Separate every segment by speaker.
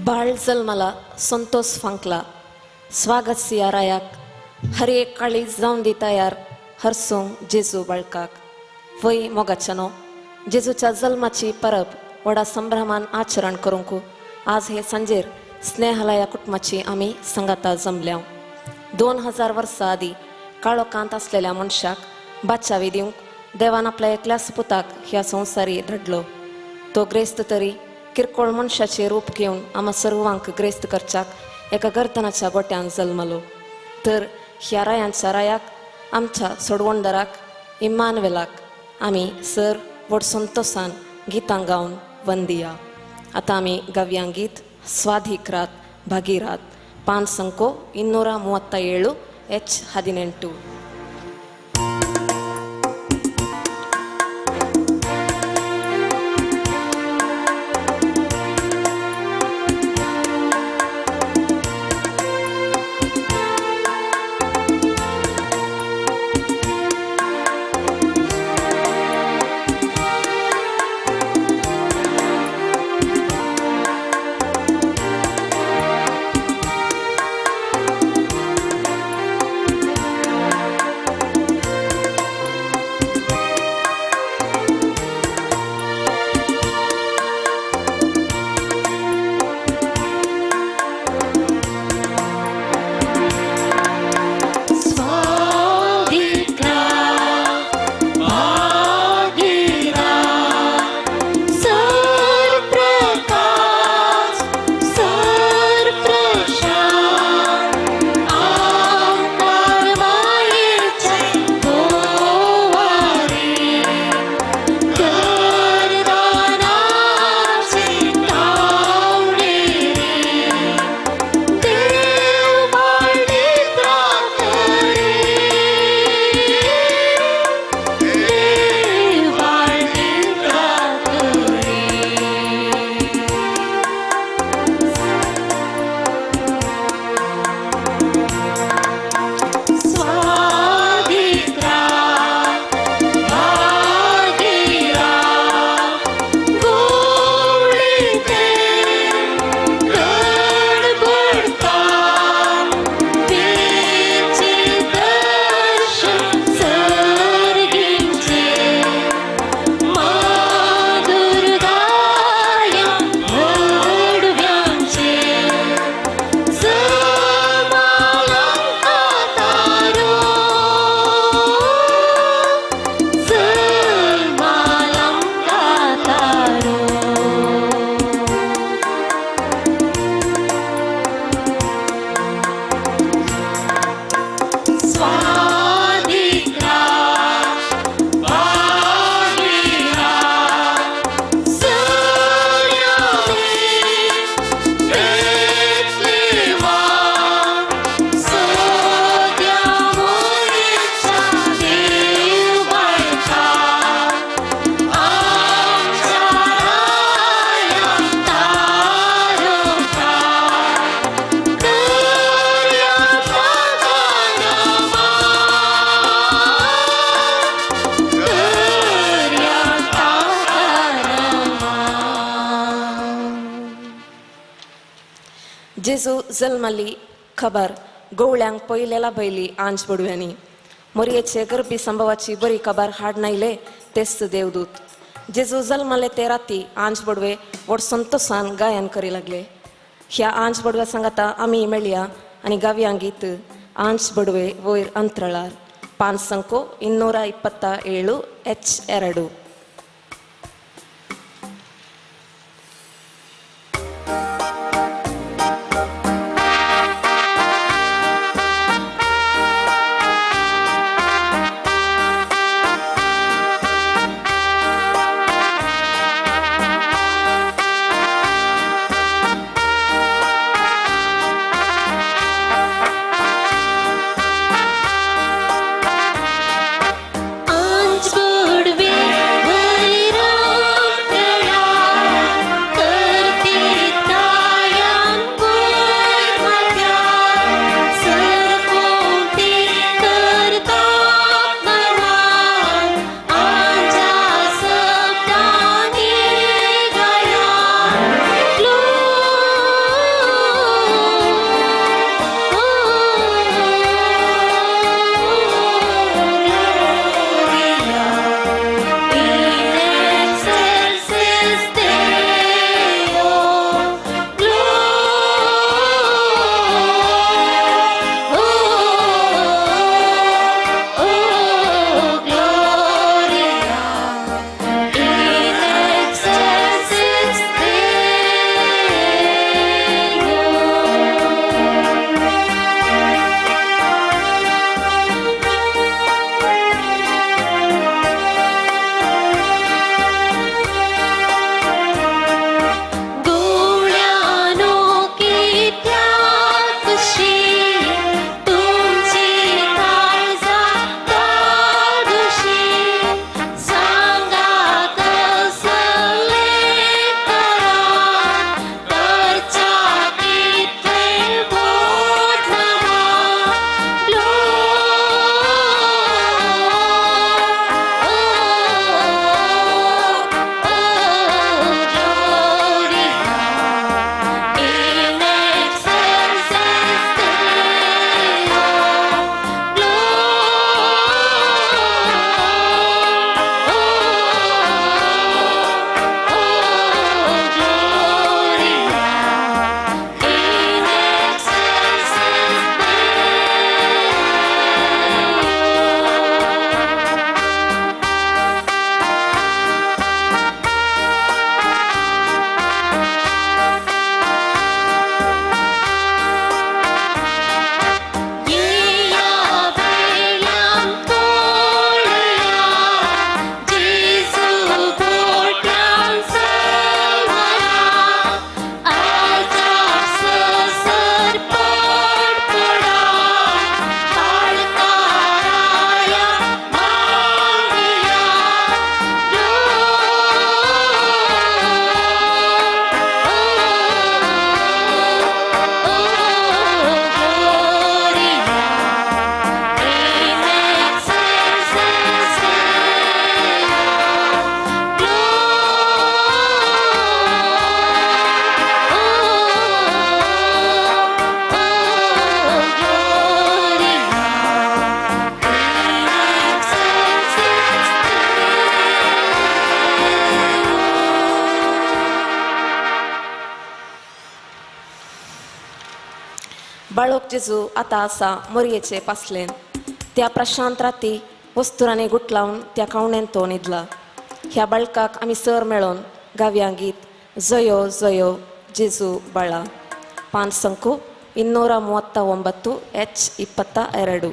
Speaker 1: बाळ जल्माला संतोष फांकला स्वागत सियारायाक हर एक काळी जाऊन दी तयार हरसोंग जेजू बाळकाक वय मोगाच्यानो जेजूच्या जल्माची परब व्हडा संभ्रमान आचरण करूंक आज हे सांजेर स्नेहालया कुटुंबाची आमी संगाता जमल्या 2000 वर्सां आदी काळोखांत असलेल्या मनशाक बाचावी दिवंक देवान आपल्या एकल्याच पुताक ह्या संवसारी धाडलो. तो ग्रेस्त तरी किरकोळ मनशाचे रूप घेवन आम्हा सर्वांक ग्रेस्त करच्याक एका गर्दनाच्या गोट्यान जल्मलो. तर ह्या रायांच्या रायाक आमच्या सोडवणदाराक इम्मानुवेलाक आमी सर व्हड संतोषान गितां गावन वंदिया. आतां आमी गावया गीत स्वाधिक्रात भागीरात पान संको 237 H18. जेजू जल्मली खबर गवळ्यांक पयलेला बैली आंज बडव्यांनी मोरयेचे गर्भी संभवाची बरी खबर हाड नायले तेच देवदूत. जेजू जल्मले ते राती आंज बडवे व्हड संतोषान गायन करी लागले. ह्या आंज बडव्या सांगाता आमी मेळया आनी गावया गीत आंज बडवे वयर अंतरळार पान संको 227 H2.
Speaker 2: आंज बडवे
Speaker 1: बाळोक जेजू आतां आसा मोरयेचे पासलेन. त्या प्रशांत राती वस्तुरांनी गुटलावन त्या कावण्यांत तो न्हिदला. ह्या बाळकाक आमी सर मेळोन गावया गीत जयो जयो जेजू बाळा. ಪಾನ್ ಸಂಕು 239 H22.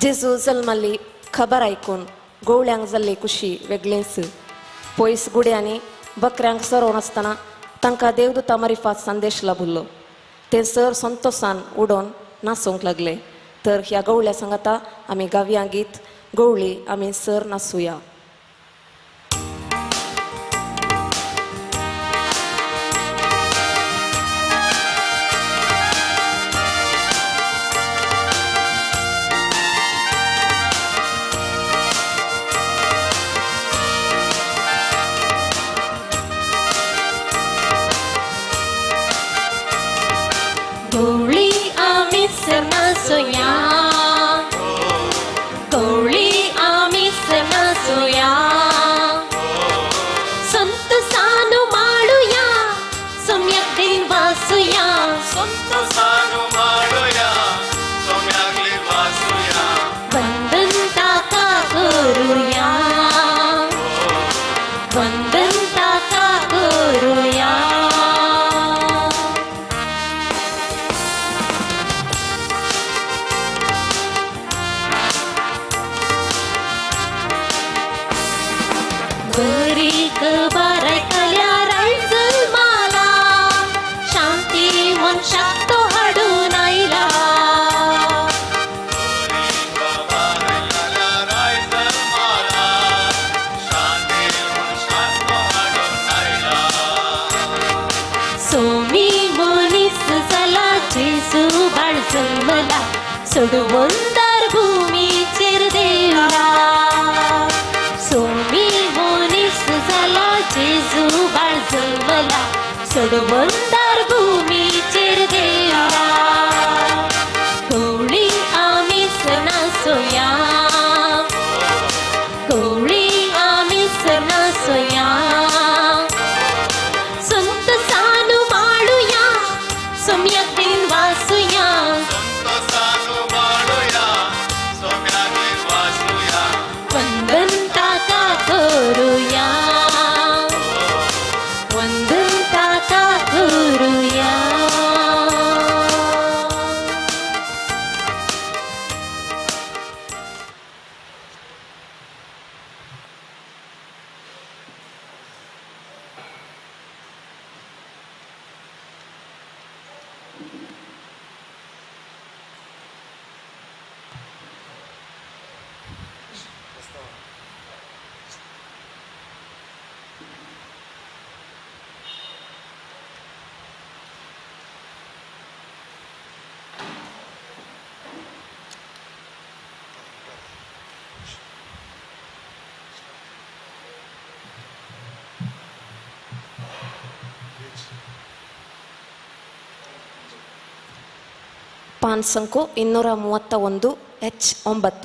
Speaker 1: जेजू जल्मल्ली खबर ऐकून गवळ्यांक जाल्ली खुशी वेगळीच. पयस गुड्यांनी बकऱ्यांक सरोवन आसतना तांकां देवदूता मारिफात संदेश लाभिल्लो. ते सर संतोशान उडोवन नाचूंक लागले. तर ह्या गवळ्या सांगाता आमी गावया गीत गवळी आमी सर नाचुया.
Speaker 2: गवळी आमी
Speaker 1: वंदनताचा करूया. बरीक बारायकल्या रायजल माला शांती मन शाक्तो हाडून आयला. सोमी मनीस जाला जेजू बाळ जल्मला सोडवून दार भूमीचेर देवला. सोमी मनीस जाला जेजू बाळ जल्मला सोडवून दार भूमीचेर देवला. कवळी आमी सणासोया कवळी आमी सणासोया. संत सानू माळूया सोम्याक दिन वासूया. वंदन ताका करूया. वंदन ताका करूया. ಪಾನ್ ಸಂಖ್ಯೆ 231 H9.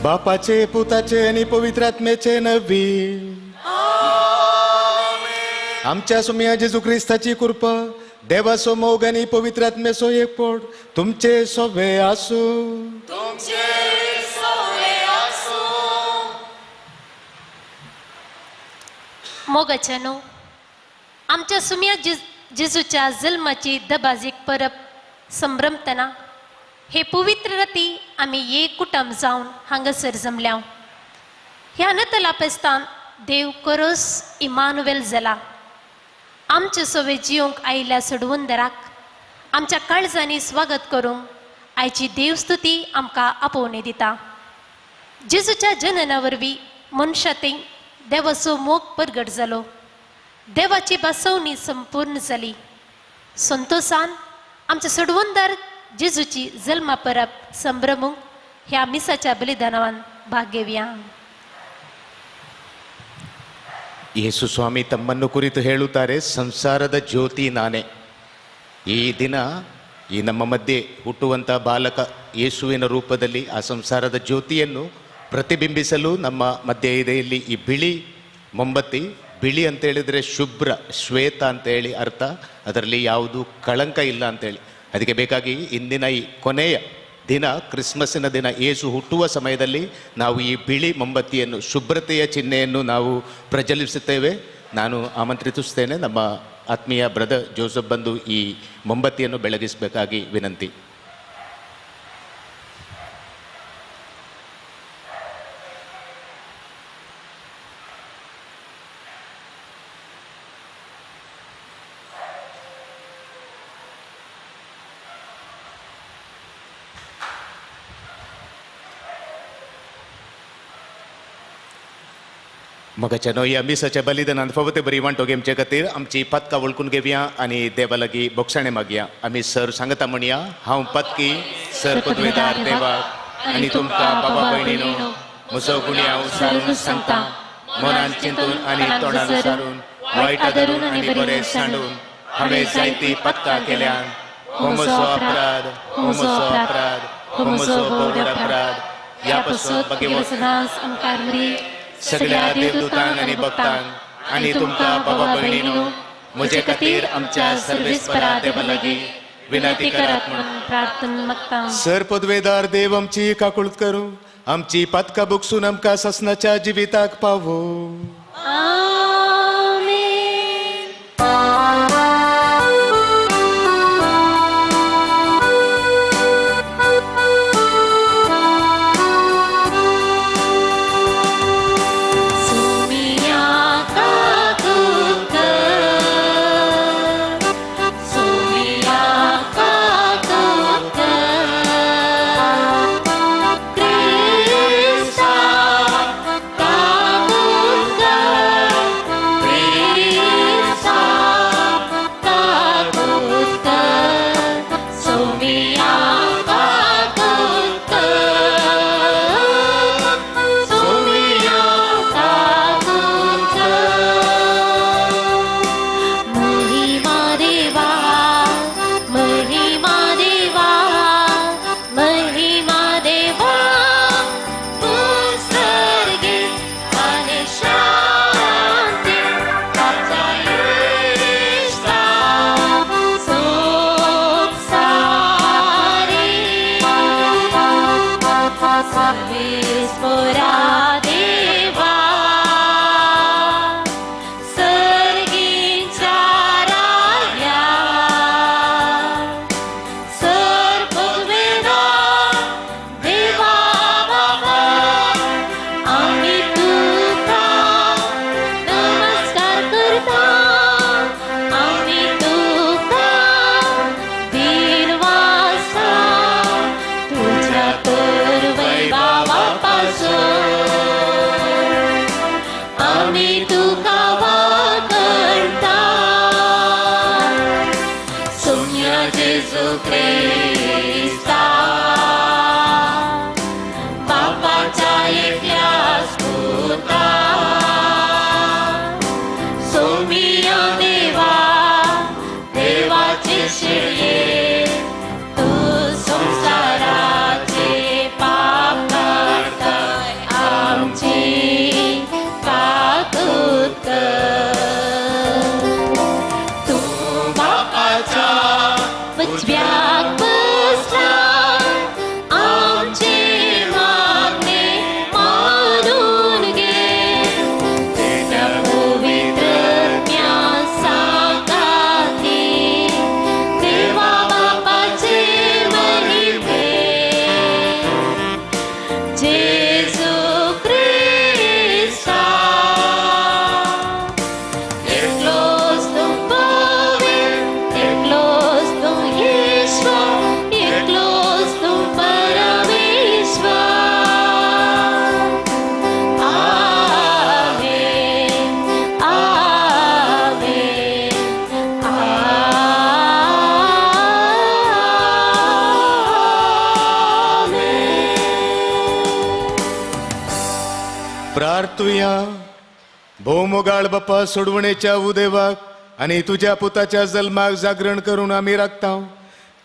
Speaker 2: बापाचे, पुताचे आणि पवित्रात्म्याचे नवी आमच्या सुमिया जेजू ख्रिस्ताची कृपा देवासो मोग आणि पवित्रात्म्याचो एकपोट तुमचे सोबे आसू.
Speaker 3: मोगाच्यानो आमच्या सुमिया जेजूच्या जल्माची दबाजीक परब संभ्रमतना हे पवित्र रती आम्ही एक कुटुंब जावन हांगासर जमल्या. ह्या नतलापेस्तान देव करोस इमानुवेल जाला. आमचे सोवे जियोंक आयिल्ल्या सोडवंदराक आमच्या काळजांनी स्वागत करूंक आयची देवस्तुती आमकां आपोवणी दिता. जेजूच्या जनना वरवीं मनशांतय देवाचो मोग प्रगट जालो. देवाची बसवणी संपूर्ण जाली. संतोषान आमचे सोडवंदार जेजूची जल्मा परब संभ्रमूंक ह्या मिसाच्या बलिदानावान भाग घेवया.
Speaker 2: ಯೇಸು ಸ್ವಾಮಿ ತಮ್ಮನ್ನು ಕುರಿತು ಹೇಳುತ್ತಾರೆ, ಸಂಸಾರದ ಜ್ಯೋತಿ ನಾನೇ. ಈ ದಿನ ಈ ನಮ್ಮ ಮಧ್ಯೆ ಹುಟ್ಟುವಂಥ ಬಾಲಕ ಯೇಸುವಿನ ರೂಪದಲ್ಲಿ ಆ ಸಂಸಾರದ ಜ್ಯೋತಿಯನ್ನು ಪ್ರತಿಬಿಂಬಿಸಲು ನಮ್ಮ ಮಧ್ಯೆ ಇದೆ. ಇಲ್ಲಿ ಈ ಬಿಳಿ ಮೊಂಬತ್ತಿ, ಬಿಳಿ ಅಂತೇಳಿದರೆ ಶುಭ್ರ, ಶ್ವೇತ ಅಂತೇಳಿ ಅರ್ಥ, ಅದರಲ್ಲಿ ಯಾವುದು ಕಳಂಕ ಇಲ್ಲ ಅಂತೇಳಿ. ಅದಕ್ಕೆ ಬೇಕಾಗಿ ಇಂದಿನ ಈ ಕೊನೆಯ ದಿನ, ಕ್ರಿಸ್ಮಸ್ಸಿನ ದಿನ, ಯೇಸು ಹುಟ್ಟುವ ಸಮಯದಲ್ಲಿ ನಾವು ಈ ಬಿಳಿ ಮೊಂಬತ್ತಿಯನ್ನು, ಶುಭ್ರತೆಯ ಚಿಹ್ನೆಯನ್ನು ನಾವು ಪ್ರಜ್ವಲಿಸುತ್ತೇವೆ. ನಾನು ಆಮಂತ್ರಿಸುತ್ತೇನೆ ನಮ್ಮ ಆತ್ಮೀಯ ಬ್ರದರ್ ಜೋಸೆಫ್ ಬಂದು ಈ ಮೊಂಬತ್ತಿಯನ್ನು ಬೆಳಗಿಸಬೇಕಾಗಿ ವಿನಂತಿ. मगाच्यानो या मिसाच्या बलिदानात फवते बरी वांटो घेवचे खातीर आमची पदकां वळखून घेवया आनी देवा लागीं बोक्षाणें मागया. आमी सर सांगता म्हणया, हांव पदकी सर पदवेदार देवाक आनी तुमकां बाबा भयणीनो म्हजो गुन्यांव सारून सांगता, मनान चिंतून आनी तोंडान सारून, वायटा धरून आनी बरें सांडून हांवें जायतीं पदकां केल्यान. हो म्हजो अपराध, हो म्हजो अपराध, हो म्हजो बोड अपराध. ह्या पासून मागे सगळ्या देवदूतांक आनी भक्तांक आनी तुमकां बाबा भयणीनो म्हजे खातीर आमच्या सर्वेस्परा देवा लागीं विनंती करात म्हणून
Speaker 3: प्रार्थना मागता.
Speaker 2: सर पदवेदार देव आमची काकुळट करूं, आमची पदकां बुकसून आमकां ससनाच्या जिविताक पावो.
Speaker 3: तू संसाराचे पाप करता. Jesu Christa, eklos tum pavil, eklos tum Yeshua, eklos tum Parameshwar. Amen, Amen,
Speaker 2: प्रार्थूया. भौमोगाळ बाप्पा सोडवणेच्या उदेवाक आणि तुझ्या पुताच्या जल्माक जागरण करून आम्ही राखता.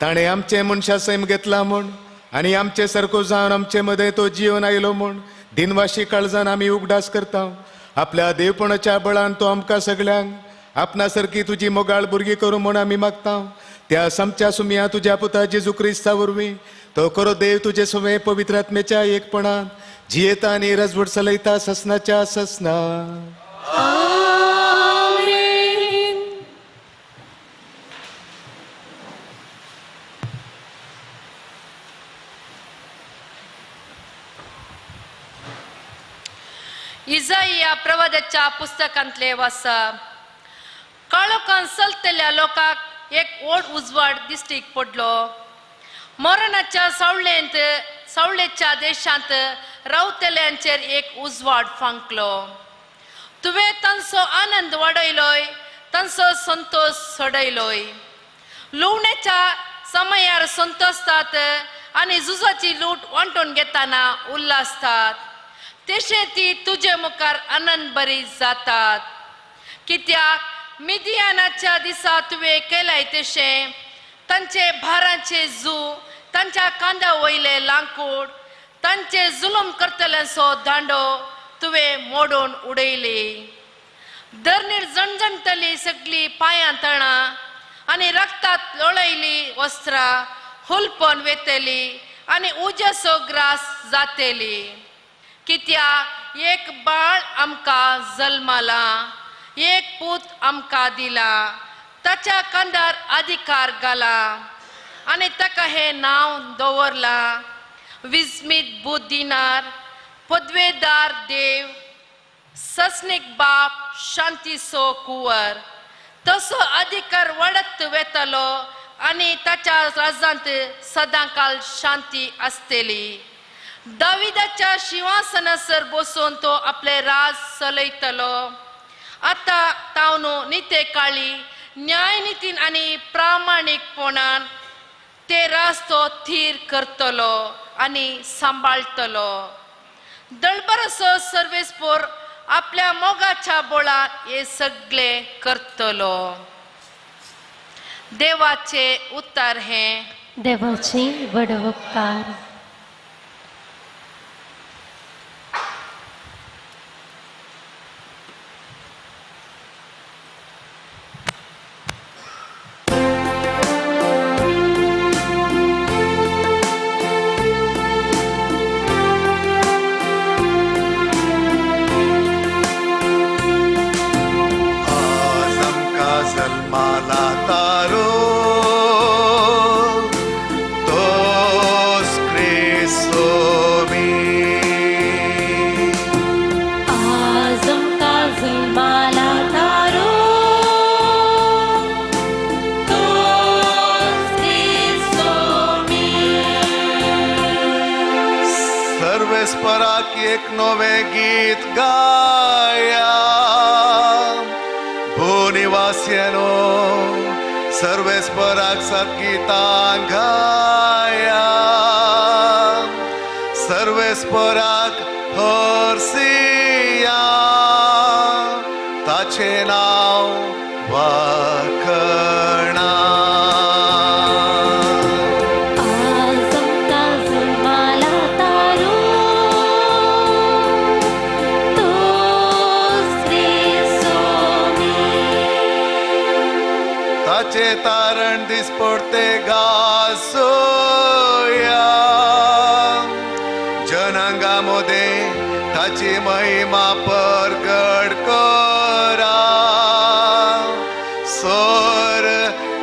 Speaker 2: ताणे आमचे मनशा सैम घेतला म्हण आणि आमचे सारको जावन आमचे मध्ये तो जीवन आयलो म्हण दिनवाशी काळजान आम्ही उगडास करता. आपल्या देवपणाच्या बळान तो आमकां सगळ्यांक आपणा सारकी तुझी मोगाळ भुरगी करू म्हण आम्ही मागता. त्या समच्या सुमिया तुझ्या पुता जेजू क्रिस्ता वरवीं तो करो देव तुझे सुमे पवित्र आत्म्याच्या एकपणान जियेता आणि रजवट चलयता ससनाच्या ससना.
Speaker 4: इजाईया प्रवादाच्या पुस्तकांतले वाचप. काळोखान चलतल्या लोकांक एक ओड उजवाड दिश्टीक पडलो. मरणाच्या सावळेच्या देशांत रावतल्यांचेर एक उजवाड फांकलो. तुवें तांचो आनंद वाडयलोय, तांचो संतोष सोडयलोय. लुवण्याच्या समयार संतोषतात आनी झुजाची लूट वांटून घेताना उल्हासतात. तशें ती तुजे मुखार आनंद बरी जातात. कित्याक मिदियानाच्या दिसा तुवें केल्याय तशें तांचे भारांचे झू, तांच्या कांदा वयले लांकूड, तांचे जुलूम करतल्यांचो दांडो तुवें मोडून उडयली. धरणीर जणजणतली सगळी पांयां तळां आनी रक्तांत लोळयली वस्त्रां हुलपण वेतली आनी उज्याचो ग्रास जातेली. कित्याक एक बाळ आमकां जल्माला, एक पूत आमकां दिला. ताच्या कांदार अधिकार घाला आनी ताका हें नांव दवरला, विस्मीत बुद्धिनार, पदवेदार देव, ससनीक बाप, शांतीचो कुंवर. तसो अधिकार वाडत वेतलो आनी ताच्या राजांत सदांकाल शांती आसतली. दाविदाच्या सिंहासनासर बसून तो आपले राज चलयतलो. आतां तावनो निते काळी न्यायनितीन आनी प्रामाणीकपणान ते राज तो थीर करतलो आनी सांबाळटलो. दळबराचो सर्वेस्पोर आपल्या मोगाच्या बोळान हे सगळे करतलो. देवाचे उतर हे.
Speaker 3: देवाची वडवकार.
Speaker 5: जन्माला तारो तोच ख्रिस्तो मी.
Speaker 3: आज आमका जल्माला तारो तोच ख्रिस्तो मी.
Speaker 5: सर्वेस्पराक एक नवे गीत गाया. भूनिवास्यनो सर्वेस्पराक सद्गीतां गाया. सर्वेस्पराक हर्सिया, ताचे नाव वखणा.
Speaker 3: आज आमका जल्माला तारो तोच ख्रिस्तो मी.
Speaker 5: ताचे तारण दिसपडते गासोया. जनांगामध्ये ताची महिमा परगट करा. सोर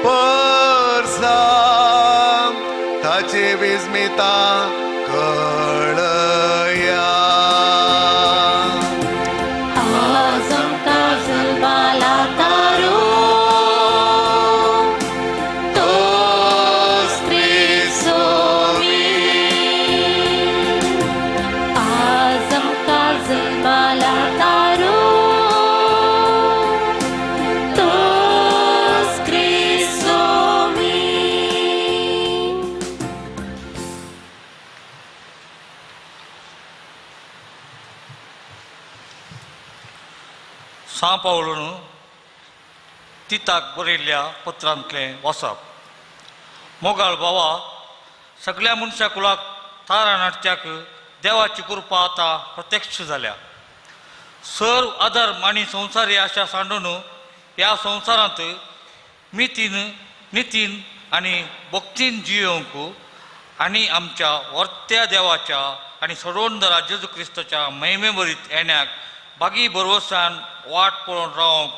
Speaker 5: परसा ताची विस्मिता कळया.
Speaker 6: पावलून तिताक बरयल्ल्या पत्रांतलें वचप. मोगाळ भावा, सगळ्या मनशा कुलाक तारा नाट्याक देवाची कृपा आतां प्रत्यक्ष जाल्या. सर्व आदर आनी संवसारी आशा सांडून ह्या संवसारांत नितीन आनी भक्तीन जियोंक आनी आमच्या वर्त्या देवाच्या आनी सोडवणदारा जेजू क्रिस्ताच्या महिमेभरीत येण्याक बागी भरवसान वाट पळोवन रावंक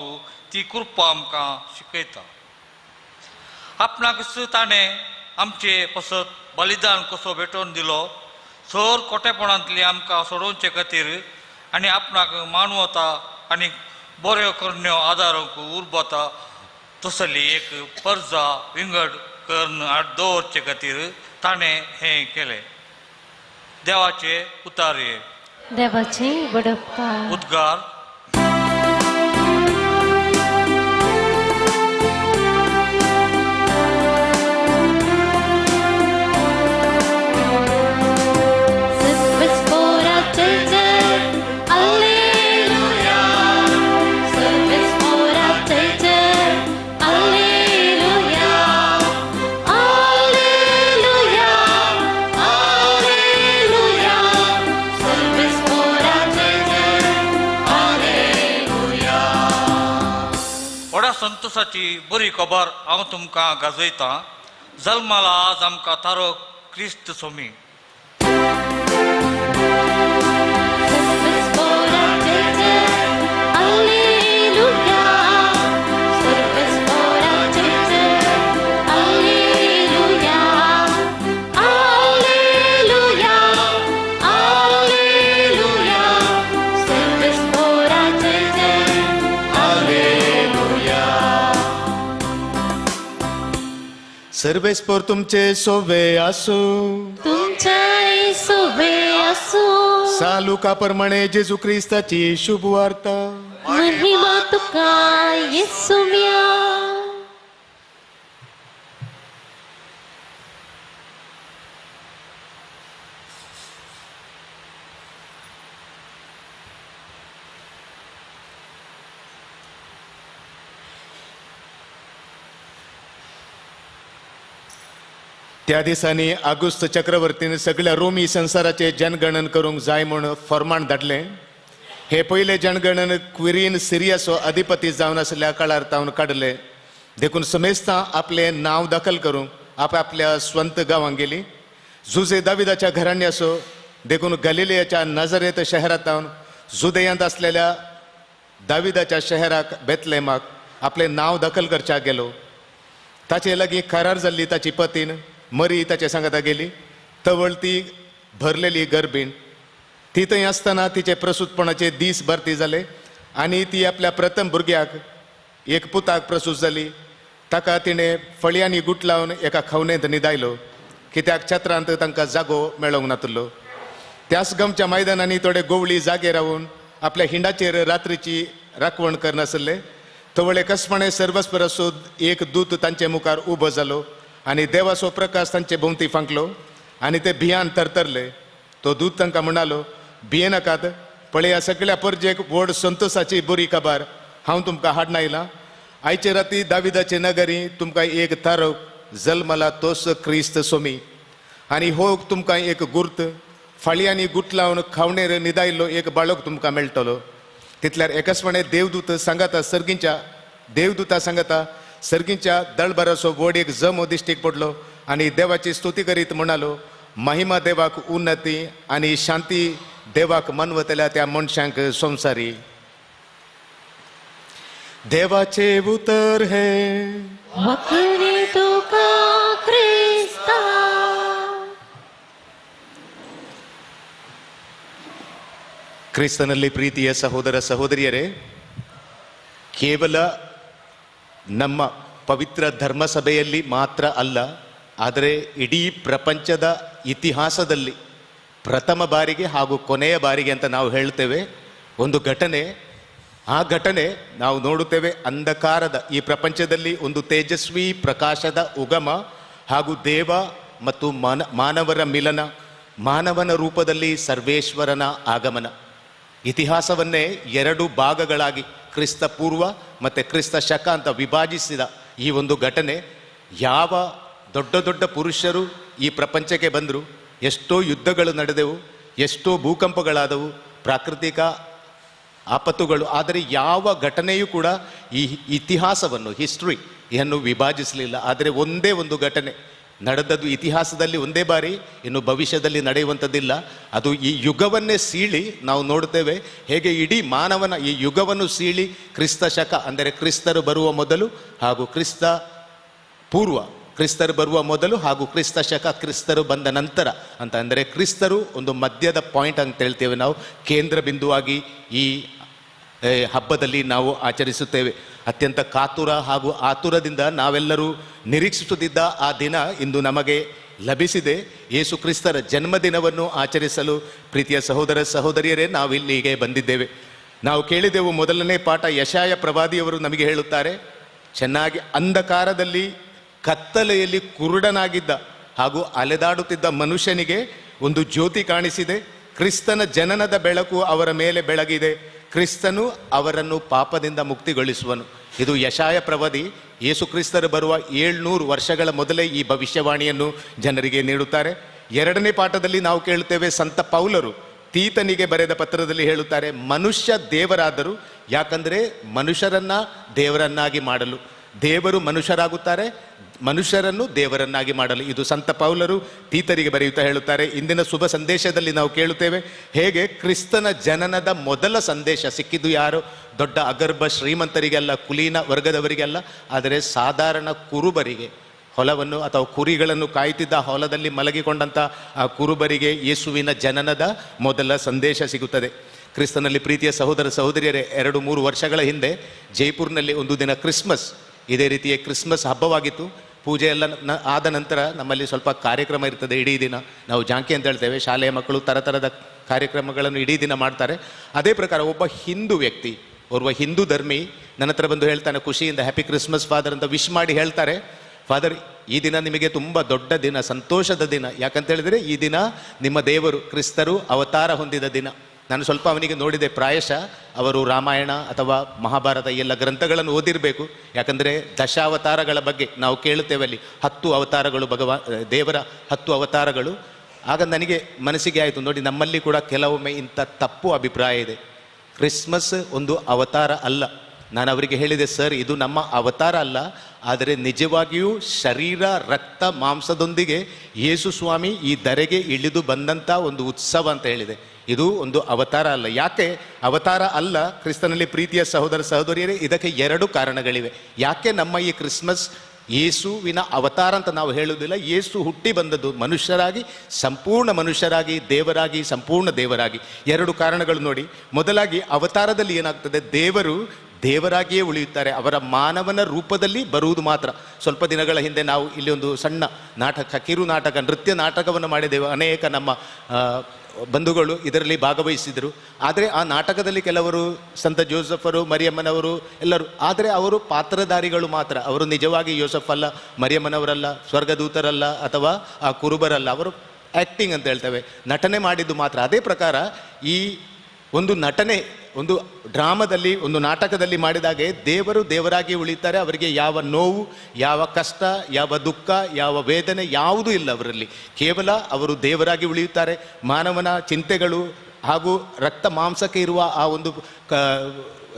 Speaker 6: ती कृपा आमकां शिकयता. आपणाक ताणें आमचे पसत बलिदान कसो भेटोवन दिलो, सर कोटेपणांतली आमकां सोडोवचे खातीर आनी आपणाक मानवता आनी बऱ्यो करण्यो आदारूंक उर्बता तसली एक पर्जा विंगड करून दवरचे खातीर ताणें हें केलें. देवाचे उतारे.
Speaker 3: देवाचे बडप्पा.
Speaker 6: उद्गार. संतोषाची बरी खबर हांव तुमकां गाजयतां. जल्माला आज आमकां तारो क्रिस्त सोमी.
Speaker 2: सर्वेस्पोर तुमचे सोवे आसो.
Speaker 3: तुमचे सोवे आसो.
Speaker 2: सालुका प्रमाणे जेजू क्रिस्ताची शुभ वार्ता.
Speaker 3: महिमा तुका येसुम्या.
Speaker 2: त्या दिसांनी आगुस्त चक्रवर्तीन सगळ्या रोमी संसाराचे जनगणन करूंक जाय म्हूण फर्माण धाडलें. हे पयले जनगणन क्विरीन सिरियाचो अधिपती जावन आसल्या काळार तावन काडले. देखून समेस्तां आपलें नांव दाखल करूंक आपल्या स्वंत गांवांक गेली. जुजे दाविदाच्या घराण्य असो देखून गलिलेयाच्या नाझारेत शहरांत जुदेयांत असलेल्या दाविदाच्या शहराक बेतलेमाक आपलें नांव दाखल करच्याक गेलो. ताचे लागीं करार जाल्ली ताची पतीन मरी ताचे सांगाता गेली. तवळ ती भरलेली गर्भीण. ती थंय आसतना तिचे प्रसूतपणाचे दीस भरती जाले आनी ती आपल्या प्रथम भुरग्याक एक पुताक प्रसूत जाली. ताका तिणें फळयांनी गुट लावन एका खवणेंत न्हिदायलो, कित्याक छत्रांत तांकां जागो मेळोंक नातलो. त्याच गमच्या मैदानांनी थोडे गोवळी जागे रावून आपल्या हिंडाचेर रात्रीची राखवण करनासले. तवळ एकसपणे सर्वस्पर असो एक दूत तांचे मुखार उबो जालो आनी देवाचो प्रकाश तांचे भोंवती फांकलो आनी ते भियान तरतरले. तो दूत तांकां म्हणालो, भियेनाकात, पळया सगळ्या परजेक व्हड संतोशाची बरी खबर हांव तुमकां हाडून आयलां. आयचे राती दाविदाचे नगरी तुमकां एक तारक जल्मला, तोच क्रिस्त सोमी. आनी हो तुमकां एक गुर्त, फाळयांनी गुट लावन खावणेर न्हिदायल्लो एक बाळक तुमकां मेळटलो. तितल्यार एकसपणे देवदूता सांगता सर्गींच्या दळबाराचो व्हड एक जमो दिश्टीक पडलो आनी देवाची स्तुती करीत म्हणालो, महिमा देवाक उन्नती आनी शांती देवाक मनवतल्या त्या मनशांक संवसारी. देवाचे उतर हे
Speaker 3: वखणी तुका क्रिस्ता.
Speaker 2: ಕ್ರಿಸ್ತನಲ್ಲಿ ಪ್ರೀತಿಯ ಸಹೋದರ ಸಹೋದರಿಯರೇ, ಕೇವಲ ನಮ್ಮ ಪವಿತ್ರ ಧರ್ಮಸಭೆಯಲ್ಲಿ ಮಾತ್ರ ಅಲ್ಲ, ಆದರೆ ಇಡೀ ಪ್ರಪಂಚದ ಇತಿಹಾಸದಲ್ಲಿ ಪ್ರಥಮ ಬಾರಿಗೆ ಹಾಗೂ ಕೊನೆಯ ಬಾರಿಗೆ ಅಂತ ನಾವು ಹೇಳ್ತೇವೆ ಒಂದು ಘಟನೆ. ಆ ಘಟನೆ ನಾವು ನೋಡುತ್ತೇವೆ, ಅಂಧಕಾರದ ಈ ಪ್ರಪಂಚದಲ್ಲಿ ಒಂದು ತೇಜಸ್ವಿ ಪ್ರಕಾಶದ ಉಗಮ ಹಾಗೂ ದೇವ ಮತ್ತು ಮಾನವರ ಮಿಲನ, ಮಾನವನ ರೂಪದಲ್ಲಿ ಸರ್ವೇಶ್ವರನ ಆಗಮನ. ಇತಿಹಾಸವನ್ನೇ ಎರಡು ಭಾಗಗಳಾಗಿ ಕ್ರಿಸ್ತ ಪೂರ್ವ ಮತ್ತು ಕ್ರಿಸ್ತ ಶಕ ಅಂತ ವಿಭಾಜಿಸಿದ ಈ ಒಂದು ಘಟನೆ, ಯಾವ ದೊಡ್ಡ ದೊಡ್ಡ ಪುರುಷರು ಈ ಪ್ರಪಂಚಕ್ಕೆ ಬಂದರು, ಎಷ್ಟೋ ಯುದ್ಧಗಳು ನಡೆದವು, ಎಷ್ಟೋ ಭೂಕಂಪಗಳಾದವು, ಪ್ರಾಕೃತಿಕ ಆಪತ್ತುಗಳು, ಆದರೆ ಯಾವ ಘಟನೆಯೂ ಕೂಡ ಈ ಇತಿಹಾಸವನ್ನು ಹಿಸ್ಟ್ರಿಯನ್ನು ವಿಭಾಜಿಸಲಿಲ್ಲ. ಆದರೆ ಒಂದೇ ಒಂದು ಘಟನೆ ನಡೆದದ್ದು ಇತಿಹಾಸದಲ್ಲಿ ಒಂದೇ ಬಾರಿ, ಇನ್ನು ಭವಿಷ್ಯದಲ್ಲಿ ನಡೆಯುವಂಥದ್ದಿಲ್ಲ. ಅದು ಈ ಯುಗವನ್ನೇ ಸೀಳಿ ನಾವು ನೋಡ್ತೇವೆ ಹೇಗೆ ಇಡೀ ಮಾನವನ ಈ ಯುಗವನ್ನು ಸೀಳಿ ಕ್ರಿಸ್ತ ಶಕ ಅಂದರೆ ಕ್ರಿಸ್ತರು ಬರುವ ಮೊದಲು ಹಾಗೂ ಕ್ರಿಸ್ತ ಪೂರ್ವ ಕ್ರಿಸ್ತರು ಬರುವ ಮೊದಲು ಹಾಗೂ ಕ್ರಿಸ್ತ ಶಕ ಕ್ರಿಸ್ತರು ಬಂದ ನಂತರ ಅಂತ, ಅಂದರೆ ಕ್ರಿಸ್ತರು ಒಂದು ಮಧ್ಯದ ಪಾಯಿಂಟ್ ಅಂತ ಹೇಳ್ತೇವೆ ನಾವು, ಕೇಂದ್ರ ಬಿಂದುವಾಗಿ ಈ ಹಬ್ಬದಲ್ಲಿ ನಾವು ಆಚರಿಸುತ್ತೇವೆ. ಅತ್ಯಂತ ಕಾತುರ ಹಾಗೂ ಆತುರದಿಂದ ನಾವೆಲ್ಲರೂ ನಿರೀಕ್ಷಿಸುತ್ತಿದ್ದ ಆ ದಿನ ಇಂದು ನಮಗೆ ಲಭಿಸಿದೆ. ಯೇಸು ಕ್ರಿಸ್ತರ ಜನ್ಮದಿನವನ್ನು ಆಚರಿಸಲು ಪ್ರೀತಿಯ ಸಹೋದರ ಸಹೋದರಿಯರೇ ನಾವಿಲ್ಲಿಗೆ ಬಂದಿದ್ದೇವೆ. ನಾವು ಕೇಳಿದೆವು ಮೊದಲನೇ ಪಾಠ, ಯಶಾಯ ಪ್ರವಾದಿಯವರು ನಮಗೆ ಹೇಳುತ್ತಾರೆ, ಚೆನ್ನಾಗಿ ಅಂಧಕಾರದಲ್ಲಿ ಕತ್ತಲೆಯಲ್ಲಿ ಕುರುಡನಾಗಿದ್ದ ಹಾಗೂ ಅಲೆದಾಡುತ್ತಿದ್ದ ಮನುಷ್ಯನಿಗೆ ಒಂದು ಜ್ಯೋತಿ ಕಾಣಿಸಿದೆ, ಕ್ರಿಸ್ತನ ಜನನದ ಬೆಳಕು ಅವರ ಮೇಲೆ ಬೆಳಗಿದೆ, ಕ್ರಿಸ್ತನು ಅವರನ್ನು ಪಾಪದಿಂದ ಮುಕ್ತಿಗೊಳಿಸುವನು. ಇದು ಯಶಾಯ ಪ್ರವಾದಿ ಯೇಸು ಕ್ರಿಸ್ತರು ಬರುವ 700 ವರ್ಷಗಳ ಮೊದಲೇ ಈ ಭವಿಷ್ಯವಾಣಿಯನ್ನು ಜನರಿಗೆ ನೀಡುತ್ತಾರೆ. ಎರಡನೇ ಪಾಠದಲ್ಲಿ ನಾವು ಕೇಳುತ್ತೇವೆ, ಸಂತ ಪೌಲರು ತೀತನಿಗೆ ಬರೆದ ಪತ್ರದಲ್ಲಿ ಹೇಳುತ್ತಾರೆ, ಮನುಷ್ಯ ದೇವರಾದರು, ಯಾಕಂದರೆ ಮನುಷ್ಯರನ್ನ ದೇವರನ್ನಾಗಿ ಮಾಡಲು, ದೇವರು ಮನುಷ್ಯರಾಗುತ್ತಾರೆ, ಮನುಷ್ಯರನ್ನು ದೇವರನ್ನಾಗಿ ಮಾಡಲು. ಇದು ಸಂತ ಪೌಲರು ತೀತರಿಗೆ ಬರೆಯುತ್ತಾ ಹೇಳುತ್ತಾರೆ. ಇಂದಿನ ಶುಭ ಸಂದೇಶದಲ್ಲಿ ನಾವು ಕೇಳುತ್ತೇವೆ ಹೇಗೆ ಕ್ರಿಸ್ತನ ಜನನದ ಮೊದಲ ಸಂದೇಶ ಸಿಕ್ಕಿದ್ದು ಯಾರು, ದೊಡ್ಡ ಅಗರ್ಭ ಶ್ರೀಮಂತರಿಗೆಲ್ಲ, ಕುಲೀನ ವರ್ಗದವರಿಗೆಲ್ಲ, ಆದರೆ ಸಾಧಾರಣ ಕುರುಬರಿಗೆ, ಹೊಲವನ್ನು ಅಥವಾ ಕುರಿಗಳನ್ನು ಕಾಯ್ತಿದ್ದ ಹೊಲದಲ್ಲಿ ಮಲಗಿಕೊಂಡಂಥ ಆ ಕುರುಬರಿಗೆ ಯೇಸುವಿನ ಜನನದ ಮೊದಲ ಸಂದೇಶ ಸಿಗುತ್ತದೆ. ಕ್ರಿಸ್ತನಲ್ಲಿ ಪ್ರೀತಿಯ ಸಹೋದರ ಸಹೋದರಿಯರೇ, 2-3 ವರ್ಷಗಳ ಹಿಂದೆ ಜೈಪುರ್ನಲ್ಲಿ ಒಂದು ದಿನ ಕ್ರಿಸ್ಮಸ್, ಇದೇ ರೀತಿಯ ಕ್ರಿಸ್ಮಸ್ ಹಬ್ಬವಾಗಿತ್ತು. ಪೂಜೆ ಎಲ್ಲ ಆದ ನಂತರ ನಮ್ಮಲ್ಲಿ ಸ್ವಲ್ಪ ಕಾರ್ಯಕ್ರಮ ಇರ್ತದೆ ಇಡೀ ದಿನ, ನಾವು ಜಾಂಕಿ ಅಂತ ಹೇಳ್ತೇವೆ. ಶಾಲೆಯ ಮಕ್ಕಳು ಥರದ ಕಾರ್ಯಕ್ರಮಗಳನ್ನು ಇಡೀ ದಿನ ಮಾಡ್ತಾರೆ. ಅದೇ ಪ್ರಕಾರ ಒಬ್ಬ ಹಿಂದೂ ವ್ಯಕ್ತಿ, ಓರ್ವ ಹಿಂದೂ ಧರ್ಮಿ ನನ್ನ ಹತ್ರ ಬಂದು ಹೇಳ್ತಾನೆ ಖುಷಿಯಿಂದ, ಹ್ಯಾಪಿ ಕ್ರಿಸ್ಮಸ್ ಫಾದರ್ ಅಂತ ವಿಶ್ ಮಾಡಿ ಹೇಳ್ತಾರೆ, ಫಾದರ್ ಈ ದಿನ ನಿಮಗೆ ತುಂಬ ದೊಡ್ಡ ದಿನ, ಸಂತೋಷದ ದಿನ, ಯಾಕಂತ ಹೇಳಿದರೆ ಈ ದಿನ ನಿಮ್ಮ ದೇವರು ಕ್ರಿಸ್ತರು ಅವತಾರ ಹೊಂದಿದ ದಿನ. ನಾನು ಸ್ವಲ್ಪ ಅವನಿಗೆ ನೋಡಿದೆ, ಪ್ರಾಯಶಃ ಅವರು ರಾಮಾಯಣ ಅಥವಾ ಮಹಾಭಾರತ ಎಲ್ಲ ಗ್ರಂಥಗಳನ್ನು ಓದಿರಬೇಕು, ಯಾಕಂದರೆ ದಶಾವತಾರಗಳ ಬಗ್ಗೆ ನಾವು ಕೇಳುತ್ತೇವೆ, ಅಲ್ಲಿ 10 ಅವತಾರಗಳು, ದೇವರ 10 ಅವತಾರಗಳು. ಆಗ ನನಗೆ ಮನಸ್ಸಿಗೆ ಆಯಿತು, ನೋಡಿ ನಮ್ಮಲ್ಲಿ ಕೂಡ ಕೆಲವೊಮ್ಮೆ ಇಂಥ ತಪ್ಪು ಅಭಿಪ್ರಾಯ ಇದೆ. ಕ್ರಿಸ್ಮಸ್ ಒಂದು ಅವತಾರ ಅಲ್ಲ. ನಾನು ಅವರಿಗೆ ಹೇಳಿದೆ, ಸರ್ ಇದು ನಮ್ಮ ಅವತಾರ ಅಲ್ಲ, ಆದರೆ ನಿಜವಾಗಿಯೂ ಶರೀರ ರಕ್ತ ಮಾಂಸದೊಂದಿಗೆ ಯೇಸು ಸ್ವಾಮಿ ಈ ಧರೆಗೆ ಇಳಿದು ಬಂದಂಥ ಒಂದು ಉತ್ಸವ ಅಂತ ಹೇಳಿದೆ. ಇದು ಒಂದು ಅವತಾರ ಅಲ್ಲ. ಯಾಕೆ ಅವತಾರ ಅಲ್ಲ ಕ್ರಿಸ್ತನಲ್ಲಿ ಪ್ರೀತಿಯ ಸಹೋದರ ಸಹೋದರಿಯರೇ? ಇದಕ್ಕೆ 2 ಕಾರಣಗಳಿವೆ. ಯಾಕೆ ನಮ್ಮ ಈ ಕ್ರಿಸ್ಮಸ್ ಯೇಸುವಿನ ಅವತಾರ ಅಂತ ನಾವು ಹೇಳುವುದಿಲ್ಲ, ಯೇಸು ಹುಟ್ಟಿ ಬಂದದ್ದು ಮನುಷ್ಯರಾಗಿ, ಸಂಪೂರ್ಣ ಮನುಷ್ಯರಾಗಿ, ದೇವರಾಗಿ, ಸಂಪೂರ್ಣ ದೇವರಾಗಿ. 2 ಕಾರಣಗಳು ನೋಡಿ. ಮೊದಲಾಗಿ ಅವತಾರದಲ್ಲಿ ಏನಾಗ್ತದೆ, ದೇವರು ದೇವರಾಗಿಯೇ ಉಳಿಯುತ್ತಾರೆ, ಅವರ ಮಾನವನ ರೂಪದಲ್ಲಿ ಬರುವುದು ಮಾತ್ರ. ಸ್ವಲ್ಪ ದಿನಗಳ ಹಿಂದೆ ನಾವು ಇಲ್ಲಿ ಒಂದು ಸಣ್ಣ ನಾಟಕ, ಕಿರು ನಾಟಕ, ನೃತ್ಯ ನಾಟಕವನ್ನು ಮಾಡಿದೆವು. ಅನೇಕ ನಮ್ಮ ಬಂಧುಗಳು ಇದರಲ್ಲಿ ಭಾಗವಹಿಸಿದರು. ಆದರೆ ಆ ನಾಟಕದಲ್ಲಿ ಕೆಲವರು ಸಂತ ಜೋಸಫರು, ಮರಿಯಮ್ಮನವರು ಎಲ್ಲರೂ, ಆದರೆ ಅವರು ಪಾತ್ರಧಾರಿಗಳು ಮಾತ್ರ. ಅವರು ನಿಜವಾಗಿ ಯೋಸಫ್ ಅಲ್ಲ, ಮರಿಯಮ್ಮನವರಲ್ಲ, ಸ್ವರ್ಗದೂತರಲ್ಲ ಅಥವಾ ಆ ಕುರುಬರಲ್ಲ. ಅವರು ಆ್ಯಕ್ಟಿಂಗ್ ಅಂತ ಹೇಳ್ತೇವೆ, ನಟನೆ ಮಾಡಿದ್ದು ಮಾತ್ರ. ಅದೇ ಪ್ರಕಾರ ಈ ಒಂದು ನಟನೆ, ಒಂದು ಡ್ರಾಮದಲ್ಲಿ, ಒಂದು ನಾಟಕದಲ್ಲಿ ಮಾಡಿದಾಗೆ ದೇವರು ದೇವರಾಗಿ ಉಳಿತಾರೆ. ಅವರಿಗೆ ಯಾವ ನೋವು, ಯಾವ ಕಷ್ಟ, ಯಾವ ದುಃಖ, ಯಾವ ವೇದನೆ ಯಾವುದೂ ಇಲ್ಲ ಅವರಲ್ಲಿ. ಕೇವಲ ಅವರು ದೇವರಾಗಿ ಉಳಿಯುತ್ತಾರೆ. ಮಾನವನ ಚಿಂತೆಗಳು ಹಾಗೂ ರಕ್ತ ಮಾಂಸಕ್ಕೆ ಇರುವ ಆ ಒಂದು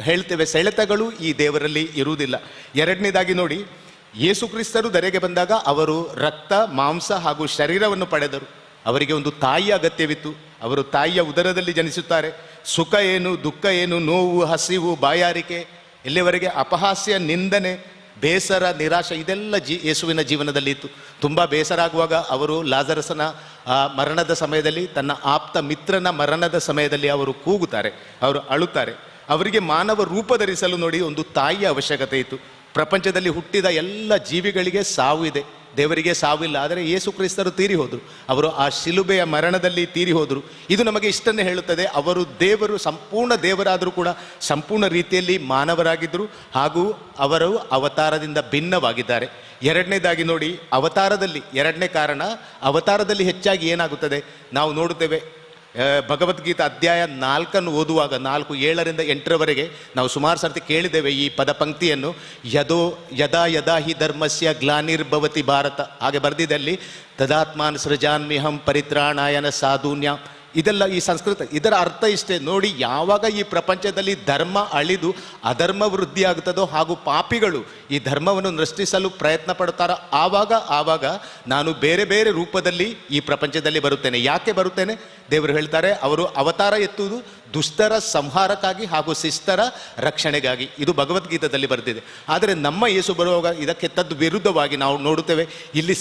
Speaker 2: ಹೇಳ್ತೇವೆ ಸೆಳೆತಗಳು ಈ ದೇವರಲ್ಲಿ ಇರುವುದಿಲ್ಲ. ಎರಡನೇದಾಗಿ ನೋಡಿ, ಯೇಸು ಕ್ರಿಸ್ತರು ಧರೆಗೆ ಬಂದಾಗ ಅವರು ರಕ್ತ ಮಾಂಸ ಹಾಗೂ ಶರೀರವನ್ನು ಪಡೆದರು. ಅವರಿಗೆ ಒಂದು ತಾಯಿಯ ಅಗತ್ಯವಿತ್ತು. ಅವರು ತಾಯಿಯ ಉದರದಲ್ಲಿ ಜನಿಸುತ್ತಾರೆ. ಸುಖ ಏನು, ದುಃಖ ಏನು, ನೋವು, ಹಸಿವು, ಬಾಯಾರಿಕೆ, ಇಲ್ಲಿವರೆಗೆ ಅಪಹಾಸ್ಯ, ನಿಂದನೆ, ಬೇಸರ, ನಿರಾಶೆ, ಇದೆಲ್ಲ ಯೇಸುವಿನ ಜೀವನದಲ್ಲಿ ಇತ್ತು. ತುಂಬ ಬೇಸರ ಆಗುವಾಗ ಅವರು ಲಾಜರಸನ ಮರಣದ ಸಮಯದಲ್ಲಿ, ತನ್ನ ಆಪ್ತ ಮಿತ್ರನ ಮರಣದ ಸಮಯದಲ್ಲಿ ಅವರು ಕೂಗುತ್ತಾರೆ, ಅವರು ಅಳುತ್ತಾರೆ. ಅವರಿಗೆ ಮಾನವ ರೂಪ ಧರಿಸಲು ನೋಡಿ ಒಂದು ತಾಯಿಯ ಅವಶ್ಯಕತೆ ಇತ್ತು. ಪ್ರಪಂಚದಲ್ಲಿ ಹುಟ್ಟಿದ ಎಲ್ಲ ಜೀವಿಗಳಿಗೆ ಸಾವು ಇದೆ, ದೇವರಿಗೆ ಸಾವಿಲ್ಲ. ಆದರೆ ಯೇಸು ಕ್ರಿಸ್ತರು ತೀರಿ ಹೋದರು. ಅವರು ಆ ಶಿಲುಬೆಯ ಮರಣದಲ್ಲಿ ತೀರಿ ಹೋದರು. ಇದು ನಮಗೆ ಇಷ್ಟನ್ನೇ ಹೇಳುತ್ತದೆ, ಅವರು ದೇವರು, ಸಂಪೂರ್ಣ ದೇವರಾದರೂ ಕೂಡ ಸಂಪೂರ್ಣ ರೀತಿಯಲ್ಲಿ ಮಾನವರಾಗಿದ್ದರು ಹಾಗೂ ಅವರು ಅವತಾರದಿಂದ ಭಿನ್ನವಾಗಿದ್ದಾರೆ. ಎರಡನೇದಾಗಿ ನೋಡಿ, ಅವತಾರದಲ್ಲಿ, ಎರಡನೇ ಕಾರಣ, ಅವತಾರದಲ್ಲಿ ಹೆಚ್ಚಾಗಿ ಏನಾಗುತ್ತದೆ ನಾವು ನೋಡುತ್ತೇವೆ, ಭಗವದ್ಗೀತಾ ಅಧ್ಯಾಯ 4 ಓದುವಾಗ 4:7-8 ನಾವು ಸುಮಾರು ಸರ್ತಿ ಕೇಳಿದ್ದೇವೆ ಈ ಪದ ಪಂಕ್ತಿಯನ್ನು. ಯದಾ ಯದಾ ಹಿ ಧರ್ಮಸ್ಯ ಗ್ಲಾನಿರ್ಭವತಿ ಭಾರತ, ಹಾಗೆ ಬರೆದಿದೆ ಅಲ್ಲಿ. ತದಾತ್ಮಾನ್ ಸೃಜಾನ್ಮಿಹಂ ಪರಿತ್ರಾಣಾಯನ ಸಾಧೂನ್ಯ. ಇದೆಲ್ಲ ಈ ಸಂಸ್ಕೃತ, ಇದರ ಅರ್ಥ ಇಷ್ಟೇ ನೋಡಿ. ಯಾವಾಗ ಈ ಪ್ರಪಂಚದಲ್ಲಿ ಧರ್ಮ ಅಳಿದು ಅಧರ್ಮ ವೃದ್ಧಿ ಆಗುತ್ತದೋ ಹಾಗೂ ಪಾಪಿಗಳು ಈ ಧರ್ಮವನ್ನು ನೃಷ್ಟಿಸಲು ಪ್ರಯತ್ನ ಪಡುತ್ತಾರೋ ಆವಾಗ ನಾನು ಬೇರೆ ಬೇರೆ ರೂಪದಲ್ಲಿ ಈ ಪ್ರಪಂಚದಲ್ಲಿ ಬರುತ್ತೇನೆ. ಯಾಕೆ ಬರುತ್ತೇನೆ? ದೇವರು ಹೇಳ್ತಾರೆ, ಅವರು ಅವತಾರ ಎತ್ತುವುದು ದುಷ್ಟರ ಸಂಹಾರಕ್ಕಾಗಿ ಹಾಗೂ ಶಿಷ್ಟರ ರಕ್ಷಣೆಗಾಗಿ. ಇದು ಭಗವದ್ಗೀತಾದಲ್ಲಿ ಬರೆದಿದೆ. ಆದರೆ ನಮ್ಮ ಯೇಸು ಬರುವಾಗ ಇದಕ್ಕೆ ತದ್ ವಿರುದ್ಧವಾಗಿ ನಾವು ನೋಡುತ್ತೇವೆ. ಇಲ್ಲಿ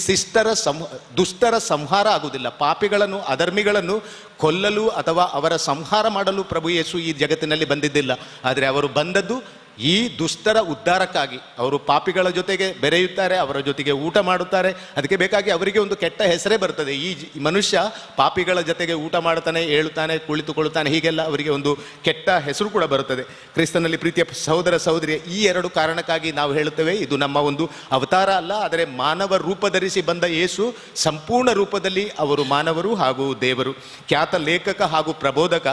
Speaker 2: ದುಷ್ಟರ ಸಂಹಾರ ಆಗುವುದಿಲ್ಲ. ಪಾಪಿಗಳನ್ನು, ಅಧರ್ಮಿಗಳನ್ನು ಕೊಲ್ಲಲು ಅಥವಾ ಅವರ ಸಂಹಾರ ಮಾಡಲು ಪ್ರಭು ಯೇಸು ಈ ಜಗತ್ತಿನಲ್ಲಿ ಬಂದಿದ್ದಿಲ್ಲ. ಆದರೆ ಅವರು ಬಂದದ್ದು ಈ ದುಷ್ಟರ ಉದ್ಧಾರಕ್ಕಾಗಿ. ಅವರು ಪಾಪಿಗಳ ಜೊತೆಗೆ ಬೆರೆಯುತ್ತಾರೆ, ಅವರ ಜೊತೆಗೆ ಊಟ ಮಾಡುತ್ತಾರೆ. ಅದಕ್ಕೆ ಬೇಕಾಗಿ ಅವರಿಗೆ ಒಂದು ಕೆಟ್ಟ ಹೆಸರೇ ಬರ್ತದೆ. ಈ ಮನುಷ್ಯ ಪಾಪಿಗಳ ಜೊತೆಗೆ ಊಟ ಮಾಡ್ತಾನೆ, ಏಳುತ್ತಾನೆ, ಕುಳಿತುಕೊಳ್ಳುತ್ತಾನೆ, ಹೀಗೆಲ್ಲ ಅವರಿಗೆ ಒಂದು ಕೆಟ್ಟ ಹೆಸರು ಕೂಡ ಬರುತ್ತದೆ. ಕ್ರಿಸ್ತನಲ್ಲಿ ಪ್ರೀತಿಯ ಸಹೋದರ ಸಹೋದರಿಯ, ಈ 2 ಕಾರಣಕ್ಕಾಗಿ ನಾವು ಹೇಳುತ್ತೇವೆ ಇದು ನಮ್ಮ ಒಂದು ಅವತಾರ ಅಲ್ಲ, ಆದರೆ ಮಾನವ ರೂಪ ಧರಿಸಿ ಬಂದ ಯೇಸು ಸಂಪೂರ್ಣ ರೂಪದಲ್ಲಿ ಅವರು ಮಾನವರು ಹಾಗೂ ದೇವರು. ಖ್ಯಾತ ಲೇಖಕ ಹಾಗೂ ಪ್ರಬೋಧಕ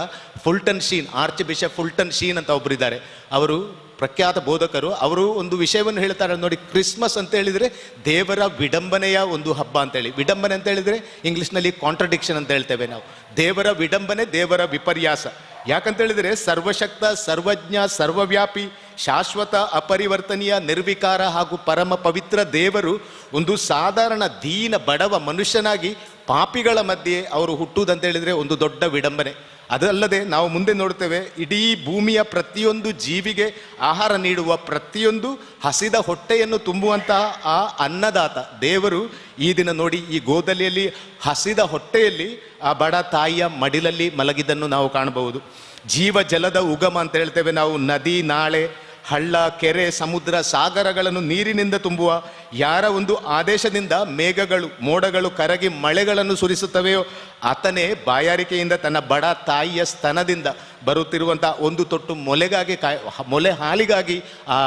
Speaker 2: ಫುಲ್ಟನ್ ಶೀನ್, ಆರ್ಚ್ ಬಿಷಪ್ ಫುಲ್ಟನ್ ಶೀನ್ ಅಂತ ಒಬ್ಬರಿದ್ದಾರೆ. ಅವರು ಪ್ರಖ್ಯಾತ ಬೋಧಕರು. ಅವರು ಒಂದು ವಿಷಯವನ್ನು ಹೇಳ್ತಾರೆ ನೋಡಿ. ಕ್ರಿಸ್ಮಸ್ ಅಂತ ಹೇಳಿದರೆ ದೇವರ ವಿಡಂಬನೆಯ ಒಂದು ಹಬ್ಬ ಅಂತೇಳಿ. ವಿಡಂಬನೆ ಅಂತ ಹೇಳಿದರೆ ಇಂಗ್ಲೀಷ್ನಲ್ಲಿ ಕಾಂಟ್ರಡಿಕ್ಷನ್ ಅಂತ ಹೇಳ್ತೇವೆ ನಾವು. ದೇವರ ವಿಡಂಬನೆ, ದೇವರ ವಿಪರ್ಯಾಸ. ಯಾಕಂತ ಹೇಳಿದರೆ ಸರ್ವಶಕ್ತ, ಸರ್ವಜ್ಞ, ಸರ್ವವ್ಯಾಪಿ, ಶಾಶ್ವತ, ಅಪರಿವರ್ತನೀಯ, ನಿರ್ವಿಕಾರ ಹಾಗೂ ಪರಮ ಪವಿತ್ರ ದೇವರು ಒಂದು ಸಾಧಾರಣ ದೀನ ಬಡವ ಮನುಷ್ಯನಾಗಿ ಪಾಪಿಗಳ ಮಧ್ಯೆ ಅವರು ಹುಟ್ಟುವುದಂತ ಹೇಳಿದರೆ ಒಂದು ದೊಡ್ಡ ವಿಡಂಬನೆ. ಅದಲ್ಲದೆ ನಾವು ಮುಂದೆ ನೋಡ್ತೇವೆ, ಇಡೀ ಭೂಮಿಯ ಪ್ರತಿಯೊಂದು ಜೀವಿಗೆ ಆಹಾರ ನೀಡುವ, ಪ್ರತಿಯೊಂದು ಹಸಿದ ಹೊಟ್ಟೆಯನ್ನು ತುಂಬುವಂತಹ ಆ ಅನ್ನದಾತ ದೇವರು ಈ ದಿನ ನೋಡಿ ಈ ಗೋದಲಿಯಲ್ಲಿ ಹಸಿದ ಹೊಟ್ಟೆಯಲ್ಲಿ ಆ ಬಡ ತಾಯಿಯ ಮಡಿಲಲ್ಲಿ ಮಲಗಿದ್ದನ್ನು ನಾವು ಕಾಣಬಹುದು. ಜೀವ ಜಲದ ಉಗಮ ಅಂತ ಹೇಳ್ತೇವೆ ನಾವು. ನದಿ, ನಾಳೆ, ಹಳ್ಳ, ಕೆರೆ, ಸಮುದ್ರ, ಸಾಗರಗಳನ್ನು ನೀರಿನಿಂದ ತುಂಬುವ ಯಾರ ಒಂದು ಆದೇಶದಿಂದ ಮೇಘಗಳು, ಮೋಡಗಳು ಕರಗಿ ಮಳೆಗಳನ್ನು ಸುರಿಸುತ್ತವೆಯೋ ಆತನೇ ಬಾಯಾರಿಕೆಯಿಂದ ತನ್ನ ಬಡ ತಾಯಿಯ ಸ್ತನದಿಂದ ಬರುತ್ತಿರುವಂಥ ಒಂದು ತೊಟ್ಟು ಮೊಲೆ ಹಾಲಿಗಾಗಿ ಆ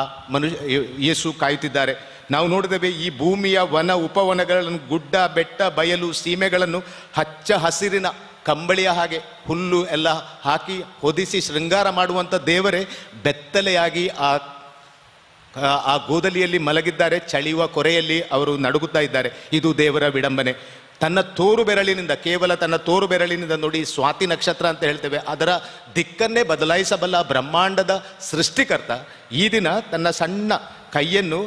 Speaker 2: ಯೇಸು ಕಾಯುತ್ತಿದ್ದಾರೆ. ನಾವು ನೋಡಿದ್ದೇವೆ ಈ ಭೂಮಿಯ ವನ ಉಪವನಗಳನ್ನು, ಗುಡ್ಡ, ಬೆಟ್ಟ, ಬಯಲು, ಸೀಮೆಗಳನ್ನು ಹಚ್ಚ ಹಸಿರಿನ ಕಂಬಳಿಯ ಹಾಗೆ ಹುಲ್ಲು ಎಲ್ಲ ಹಾಕಿ ಹೊದಿಸಿ ಶೃಂಗಾರ ಮಾಡುವಂಥ ದೇವರೇ ಬೆತ್ತಲೆಯಾಗಿ ಆ ಗೋದಲಿಯಲ್ಲಿ ಮಲಗಿದ್ದಾರೆ. ಚಳಿಯುವ ಕೊರೆಯಲ್ಲಿ ಅವರು ನಡುಗುತ್ತಾ ಇದ್ದಾರೆ. ಇದು ದೇವರ ವಿಡಂಬನೆ. ತನ್ನ ತೋರು ಬೆರಳಿನಿಂದ, ಕೇವಲ ತನ್ನ ತೋರು ಬೆರಳಿನಿಂದ ನೋಡಿ, ಸ್ವಾತಿ ನಕ್ಷತ್ರ ಅಂತ ಹೇಳ್ತೇವೆ, ಅದರ ದಿಕ್ಕನ್ನೇ ಬದಲಾಯಿಸಬಲ್ಲ ಬ್ರಹ್ಮಾಂಡದ ಸೃಷ್ಟಿಕರ್ತ ಈ ದಿನ ತನ್ನ ಸಣ್ಣ ಕೈಯನ್ನು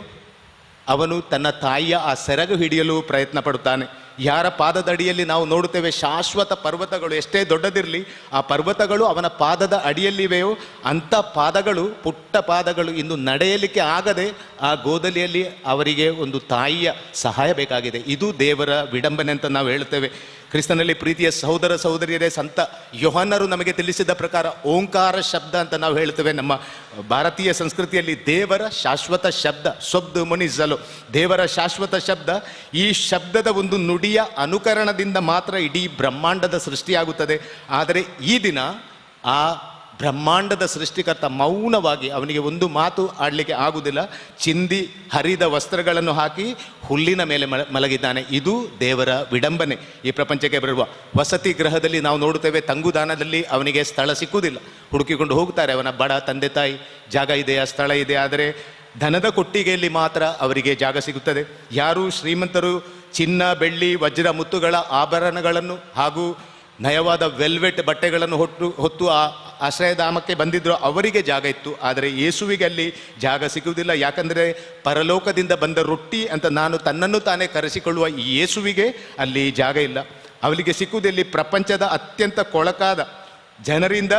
Speaker 2: ಅವನು ತನ್ನ ತಾಯಿಯ ಆ ಸೆರಗು ಹಿಡಿಯಲು ಪ್ರಯತ್ನ ಪಡುತ್ತಾನೆ. ಯಾರ ಪಾದದ ಅಡಿಯಲ್ಲಿ ನಾವು ನೋಡುತ್ತೇವೆ ಶಾಶ್ವತ ಪರ್ವತಗಳು, ಎಷ್ಟೇ ದೊಡ್ಡದಿರಲಿ ಆ ಪರ್ವತಗಳು ಅವನ ಪಾದದ ಅಡಿಯಲ್ಲಿವೆಯೋ ಅಂಥ ಪಾದಗಳು, ಪುಟ್ಟ ಪಾದಗಳು ಇಂದು ನಡೆಯಲಿಕ್ಕೆ ಆಗದೆ ಆ ಗೋದಲಿಯಲ್ಲಿ ಅವರಿಗೆ ಒಂದು ತಾಯಿಯ ಸಹಾಯ ಬೇಕಾಗಿದೆ. ಇದು ದೇವರ ವಿಡಂಬನೆ ಅಂತ ನಾವು ಹೇಳ್ತೇವೆ. ಕ್ರಿಸ್ತನಲ್ಲಿ ಪ್ರೀತಿಯ ಸಹೋದರ ಸಹೋದರಿಯರೇ, ಸಂತ ಯೋಹಾನರು ನಮಗೆ ತಿಳಿಸಿದ ಪ್ರಕಾರ ಓಂಕಾರ ಶಬ್ದ ಅಂತ ನಾವು ಹೇಳ್ತೇವೆ. ನಮ್ಮ ಭಾರತೀಯ ಸಂಸ್ಕೃತಿಯಲ್ಲಿ ದೇವರ ಶಾಶ್ವತ ಶಬ್ದ, ಶಬ್ದ ಮುನಿಸಲು, ದೇವರ ಶಾಶ್ವತ ಶಬ್ದ. ಈ ಶಬ್ದದ ಒಂದು ನುಡಿಯ ಅನುಕರಣದಿಂದ ಮಾತ್ರ ಇಡೀ ಬ್ರಹ್ಮಾಂಡದ ಸೃಷ್ಟಿಯಾಗುತ್ತದೆ. ಆದರೆ ಈ ದಿನ ಆ ಬ್ರಹ್ಮಾಂಡದ ಸೃಷ್ಟಿಕರ್ತ ಮೌನವಾಗಿ, ಅವನಿಗೆ ಒಂದು ಮಾತು ಆಡಲಿಕ್ಕೆ ಆಗುವುದಿಲ್ಲ, ಚಿಂದಿ ಹರಿದ ವಸ್ತ್ರಗಳನ್ನು ಹಾಕಿ ಹುಲ್ಲಿನ ಮೇಲೆ ಮಲಗಿದ್ದಾನೆ. ಇದು ದೇವರ ವಿಡಂಬನೆ. ಈ ಪ್ರಪಂಚಕ್ಕೆ ಬರುವ ವಸತಿ ಗೃಹದಲ್ಲಿ ನಾವು ನೋಡುತ್ತೇವೆ, ತಂಗುದಾನದಲ್ಲಿ ಅವನಿಗೆ ಸ್ಥಳ ಸಿಕ್ಕುವುದಿಲ್ಲ, ಹುಡುಕಿಕೊಂಡು ಹೋಗ್ತಾರೆ. ಅವನ ಬಡ ತಂದೆ ತಾಯಿ, ಜಾಗ ಇದೆಯಾ, ಸ್ಥಳ ಇದೆ, ಆದರೆ ಧನದ ಕೊಟ್ಟಿಗೆಯಲ್ಲಿ ಮಾತ್ರ ಅವರಿಗೆ ಜಾಗ ಸಿಗುತ್ತದೆ. ಯಾರು ಶ್ರೀಮಂತರು ಚಿನ್ನ, ಬೆಳ್ಳಿ, ವಜ್ರ, ಮುತ್ತುಗಳ ಆಭರಣಗಳನ್ನು ಹಾಗೂ ನಯವಾದ ವೆಲ್ವೆಟ್ ಬಟ್ಟೆಗಳನ್ನು ಹೊತ್ತು ಆ ಆಶ್ರಯಧಾಮಕ್ಕೆ ಬಂದಿದ್ರು ಅವರಿಗೆ ಜಾಗ ಇತ್ತು. ಆದರೆ ಯೇಸುವಿಗೆ ಅಲ್ಲಿ ಜಾಗ ಸಿಗುವುದಿಲ್ಲ. ಯಾಕಂದರೆ ಪರಲೋಕದಿಂದ ಬಂದ ರೊಟ್ಟಿ ಅಂತ ನಾನು ತನ್ನನ್ನು ತಾನೇ ಕರೆಸಿಕೊಳ್ಳುವ ಈ ಯೇಸುವಿಗೆ ಅಲ್ಲಿ ಜಾಗ ಇಲ್ಲ. ಅವನಿಗೆ ಸಿಕ್ಕುವುದಲ್ಲಿ ಪ್ರಪಂಚದ ಅತ್ಯಂತ ಕೊಳಕಾದ, ಜನರಿಂದ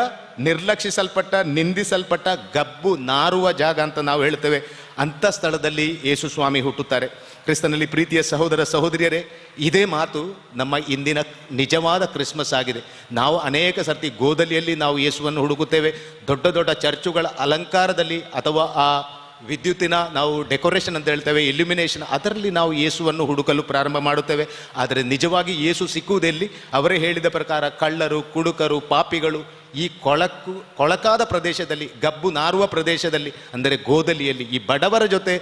Speaker 2: ನಿರ್ಲಕ್ಷಿಸಲ್ಪಟ್ಟ, ನಿಂದಿಸಲ್ಪಟ್ಟ, ಗಬ್ಬು ನಾರುವ ಜಾಗ ಅಂತ ನಾವು ಹೇಳ್ತೇವೆ. ಅಂಥ ಸ್ಥಳದಲ್ಲಿ ಯೇಸು ಸ್ವಾಮಿ ಹುಟ್ಟುತ್ತಾರೆ. ಕ್ರಿಸ್ತನಲ್ಲಿ ಪ್ರೀತಿಯ ಸಹೋದರ ಸಹೋದರಿಯರೇ, ಇದೇ ಮಾತು ನಮ್ಮ ಇಂದಿನ ನಿಜವಾದ ಕ್ರಿಸ್ಮಸ್ ಆಗಿದೆ. ನಾವು ಅನೇಕ ಸರ್ತಿ ಗೋದಲಿಯಲ್ಲಿ ನಾವು ಯೇಸುವನ್ನು ಹುಡುಕುತ್ತೇವೆ. ದೊಡ್ಡ ದೊಡ್ಡ ಚರ್ಚುಗಳ ಅಲಂಕಾರದಲ್ಲಿ ಅಥವಾ ಆ ವಿದ್ಯುತ್ತಿನ ನಾವು ಡೆಕೋರೇಷನ್ ಅಂತ ಹೇಳ್ತೇವೆ, ಇಲ್ಯುಮಿನೇಷನ್, ಅದರಲ್ಲಿ ನಾವು ಯೇಸುವನ್ನು ಹುಡುಕಲು ಪ್ರಾರಂಭ ಮಾಡುತ್ತೇವೆ. ಆದರೆ ನಿಜವಾಗಿ ಯೇಸು ಸಿಕ್ಕುವುದೆಲ್ಲಿ? ಅವರೇ ಹೇಳಿದ ಪ್ರಕಾರ ಕಳ್ಳರು, ಕುಡುಕರು, ಪಾಪಿಗಳು ಈ ಕೊಳಕಾದ ಪ್ರದೇಶದಲ್ಲಿ, ಗಬ್ಬು ನಾರುವ ಪ್ರದೇಶದಲ್ಲಿ, ಅಂದರೆ ಗೋದಲಿಯಲ್ಲಿ ಈ ಬಡವರ ಜೊತೆ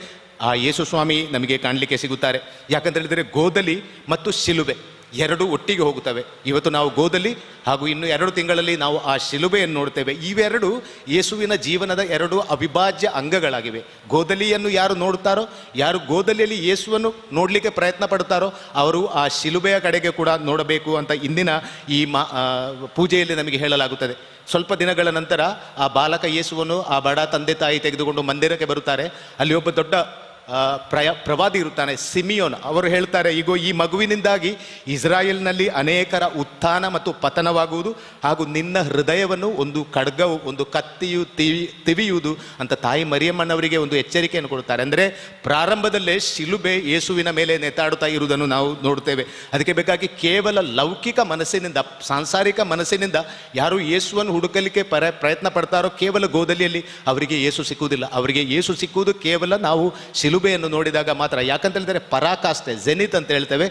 Speaker 2: ಆ ಯೇಸು ಸ್ವಾಮಿ ನಮಗೆ ಕಾಣಲಿಕ್ಕೆ ಸಿಗುತ್ತಾರೆ. ಯಾಕಂತ ಹೇಳಿದರೆ ಗೋದಲಿ ಮತ್ತು ಶಿಲುಬೆ ಎರಡೂ ಒಟ್ಟಿಗೆ ಹೋಗುತ್ತವೆ. ಇವತ್ತು ನಾವು ಗೋದಲಿ ಹಾಗೂ ಇನ್ನು 2 ತಿಂಗಳಲ್ಲಿ ನಾವು ಆ ಶಿಲುಬೆಯನ್ನು ನೋಡ್ತೇವೆ. ಇವೆರಡು ಯೇಸುವಿನ ಜೀವನದ 2 ಅವಿಭಾಜ್ಯ ಅಂಗಗಳಾಗಿವೆ. ಗೋದಲಿಯನ್ನು ಯಾರು ನೋಡುತ್ತಾರೋ, ಯಾರು ಗೋದಲಿಯಲ್ಲಿ ಯೇಸುವನ್ನು ನೋಡಲಿಕ್ಕೆ ಪ್ರಯತ್ನ ಪಡುತ್ತಾರೋ ಅವರು ಆ ಶಿಲುಬೆಯ ಕಡೆಗೆ ಕೂಡ ನೋಡಬೇಕು ಅಂತ ಇಂದಿನ ಈ ಪೂಜೆಯಲ್ಲಿ ನಮಗೆ ಹೇಳಲಾಗುತ್ತದೆ. ಸ್ವಲ್ಪ ದಿನಗಳ ನಂತರ ಆ ಬಾಲಕ ಯೇಸುವನ್ನು ಆ ಬಡ ತಂದೆ ತಾಯಿ ತೆಗೆದುಕೊಂಡು ಮಂದಿರಕ್ಕೆ ಬರುತ್ತಾರೆ. ಅಲ್ಲಿ ಒಬ್ಬ ದೊಡ್ಡ ಪ್ರವಾದಿ ಇರುತ್ತಾನೆ, ಸಿಮಿಯೋನ್. ಅವರು ಹೇಳ್ತಾರೆ, ಈಗ ಈ ಮಗುವಿನಿಂದಾಗಿ ಇಸ್ರಾಯೇಲ್ನಲ್ಲಿ ಅನೇಕರ ಉತ್ಥಾನ ಮತ್ತು ಪತನವಾಗುವುದು ಹಾಗೂ ನಿನ್ನ ಹೃದಯವನ್ನು ಒಂದು ಖಡ್ಗವು, ಒಂದು ಕತ್ತಿಯು ತಿವಿಯುವುದು ಅಂತ ತಾಯಿ ಮರಿಯಮ್ಮನವರಿಗೆ ಒಂದು ಎಚ್ಚರಿಕೆಯನ್ನು ಕೊಡುತ್ತಾರೆ. ಅಂದರೆ ಪ್ರಾರಂಭದಲ್ಲೇ ಶಿಲುಬೆ ಯೇಸುವಿನ ಮೇಲೆ ನೇತಾಡುತ್ತಾ ಇರುವುದನ್ನು ನಾವು ನೋಡುತ್ತೇವೆ. ಅದಕ್ಕೆ ಬೇಕಾಗಿ ಕೇವಲ ಲೌಕಿಕ ಮನಸ್ಸಿನಿಂದ, ಸಾಂಸಾರಿಕ ಮನಸ್ಸಿನಿಂದ ಯಾರು ಯೇಸುವನ್ನು ಹುಡುಕಲಿಕ್ಕೆ ಪ್ರಯತ್ನ ಪಡ್ತಾರೋ ಕೇವಲ ಗೋದಲಿಯಲ್ಲಿ ಅವರಿಗೆ ಯೇಸು ಸಿಕ್ಕುವುದಿಲ್ಲ. ಅವರಿಗೆ ಯೇಸು ಸಿಕ್ಕುವುದು ಕೇವಲ ನಾವು ಶಿಲುಬೆಯನ್ನು ನೋಡಿದಾಗ ಮಾತ್ರ. ಯಾಕಂತ ಹೇಳಿದರೆ ಪರಾಕಾಷ್ಠೆ, ಜೆನಿತ್ ಅಂತ ಹೇಳ್ತೇವೆ.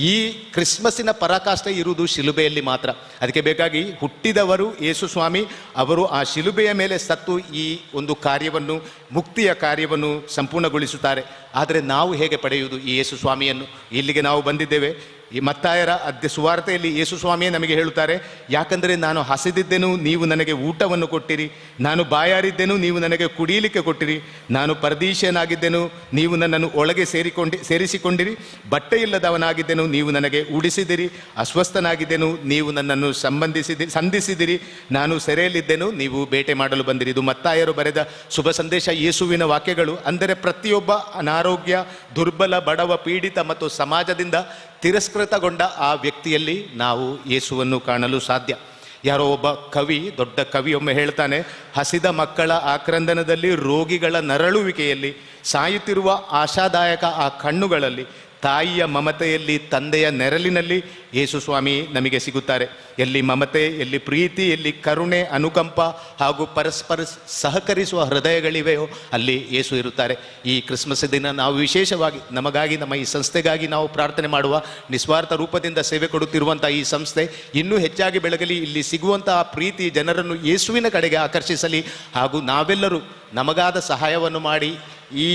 Speaker 2: ಈ ಕ್ರಿಸ್ಮಸ್ಸಿನ ಪರಾಕಾಷ್ಠೆ ಇರುವುದು ಶಿಲುಬೆಯಲ್ಲಿ ಮಾತ್ರ. ಅದಕ್ಕೆ ಬೇಕಾಗಿ ಹುಟ್ಟಿದವರು ಯೇಸು ಸ್ವಾಮಿ, ಅವರು ಆ ಶಿಲುಬೆಯ ಮೇಲೆ ಸತ್ತು ಈ ಒಂದು ಕಾರ್ಯವನ್ನು, ಮುಕ್ತಿಯ ಕಾರ್ಯವನ್ನು ಸಂಪೂರ್ಣಗೊಳಿಸುತ್ತಾರೆ. ಆದರೆ ನಾವು ಹೇಗೆ ಪಡೆಯುವುದು ಈ ಯೇಸು ಸ್ವಾಮಿಯನ್ನು? ಇಲ್ಲಿಗೆ ನಾವು ಬಂದಿದ್ದೇವೆ. ಈ ಮತ್ತಾಯರ ಸುವಾರ್ತೆಯಲ್ಲಿ ಯೇಸು ಸ್ವಾಮಿಯೇ ನಮಗೆ ಹೇಳುತ್ತಾರೆ, ಯಾಕಂದರೆ ನಾನು ಹಸಿದಿದ್ದೆನು, ನೀವು ನನಗೆ ಊಟವನ್ನು ಕೊಟ್ಟಿರಿ. ನಾನು ಬಾಯಾರಿದ್ದೆನು, ನೀವು ನನಗೆ ಕುಡಿಯಲಿಕ್ಕೆ ಕೊಟ್ಟಿರಿ. ನಾನು ಪರದೇಶಿಯನಾಗಿದ್ದೆನು, ನೀವು ನನ್ನನ್ನು ಒಳಗೆ ಸೇರಿಸಿಕೊಂಡಿರಿ. ಬಟ್ಟೆ ಇಲ್ಲದವನಾಗಿದ್ದೆನು, ನೀವು ನನಗೆ ಉಡಿಸಿದಿರಿ. ಅಸ್ವಸ್ಥನಾಗಿದ್ದೆನು, ನೀವು ನನ್ನನ್ನು ಸಂಧಿಸಿದಿರಿ. ನಾನು ಸೆರೆಯಲ್ಲಿದ್ದೆನು, ನೀವು ಬೇಟೆ ಮಾಡಲು ಬಂದಿರಿ. ಇದು ಮತ್ತಾಯರು ಬರೆದ ಶುಭ ಸಂದೇಶ, ಯೇಸುವಿನ ವಾಕ್ಯಗಳು. ಅಂದರೆ ಪ್ರತಿಯೊಬ್ಬ ಅನಾರೋಗ್ಯ, ದುರ್ಬಲ, ಬಡವ, ಪೀಡಿತ ಮತ್ತು ಸಮಾಜದಿಂದ ತಿರಸ್ಕೃತಗೊಂಡ ಆ ವ್ಯಕ್ತಿಯಲ್ಲಿ ನಾವು ಯೇಸುವನ್ನು ಕಾಣಲು ಸಾಧ್ಯ. ಯಾರೋ ಒಬ್ಬ ಕವಿ, ದೊಡ್ಡ ಕವಿ ಒಮ್ಮೆ ಹೇಳ್ತಾನೆ, ಹಸಿದ ಮಕ್ಕಳ ಆಕ್ರಂದನದಲ್ಲಿ, ರೋಗಿಗಳ ನರಳುವಿಕೆಯಲ್ಲಿ, ಸಾಯುತ್ತಿರುವ ಆಶಾದಾಯಕ ಆ ಕಣ್ಣುಗಳಲ್ಲಿ, ತಾಯಿಯ ಮಮತೆಯಲ್ಲಿ, ತಂದೆಯ ನೆರಳಿನಲ್ಲಿ ಯೇಸು ಸ್ವಾಮಿ ನಮಗೆ ಸಿಗುತ್ತಾರೆ. ಎಲ್ಲಿ ಮಮತೆ, ಎಲ್ಲಿ ಪ್ರೀತಿ, ಎಲ್ಲಿ ಕರುಣೆ, ಅನುಕಂಪ ಹಾಗೂ ಪರಸ್ಪರ ಸಹಕರಿಸುವ ಹೃದಯಗಳಿವೆಯೋ ಅಲ್ಲಿ ಯೇಸು ಇರುತ್ತಾರೆ. ಈ ಕ್ರಿಸ್ಮಸ್ ದಿನ ನಾವು ವಿಶೇಷವಾಗಿ ನಮಗಾಗಿ, ನಮ್ಮ ಈ ಸಂಸ್ಥೆಗಾಗಿ ನಾವು ಪ್ರಾರ್ಥನೆ ಮಾಡುವ, ನಿಸ್ವಾರ್ಥ ರೂಪದಿಂದ ಸೇವೆ ಕೊಡುತ್ತಿರುವಂಥ ಈ ಸಂಸ್ಥೆ ಇನ್ನೂ ಹೆಚ್ಚಾಗಿ ಬೆಳಗಲಿ. ಇಲ್ಲಿ ಸಿಗುವಂಥ ಆ ಪ್ರೀತಿ ಜನರನ್ನು ಯೇಸುವಿನ ಕಡೆಗೆ ಆಕರ್ಷಿಸಲಿ. ಹಾಗೂ ನಾವೆಲ್ಲರೂ ನಮಗಾದ ಸಹಾಯವನ್ನು ಮಾಡಿ ಈ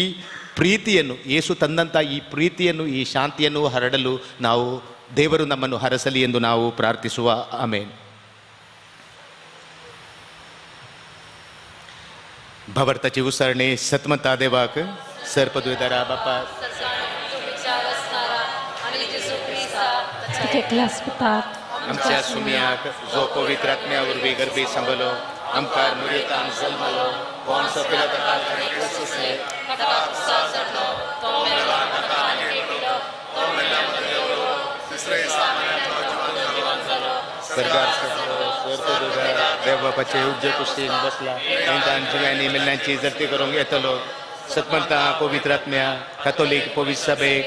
Speaker 2: ಪ್ರೀತಿಯನ್ನು, ಯೇಸು ತಂದಂಥ ಈ ಪ್ರೀತಿಯನ್ನು, ಈ ಶಾಂತಿಯನ್ನು ಹರಡಲು ನಾವು, ದೇವರು ನಮ್ಮನ್ನು ಹರಸಲಿ ಎಂದು ನಾವು ಪ್ರಾರ್ಥಿಸುವ. ಆಮೇನ್. भवरताची उसरणी सतमता देवाक सरपदवेदारा बापा आमच्या सुमियाक जो पवित्र आत्म्यावर गर्भी संभलो, आमकार मुरितान जल्मलो, कोण सपिला तकाल क्रिस्तुसे तका सासडलो, तो मेला तका नेकिलो, तो मेला मरेलो, तिसरे सामन्यातलो जीवन जालो, सरकार सरपदवेदारा देव बापाचे उज्ज्वल कुशीन बसला. इंदान जिव्यांनी मिलण्याची जर्ती करूंक येतलो. सतमंता पवित्र आत्म्या, कॅथोलिक पवित्र सभेक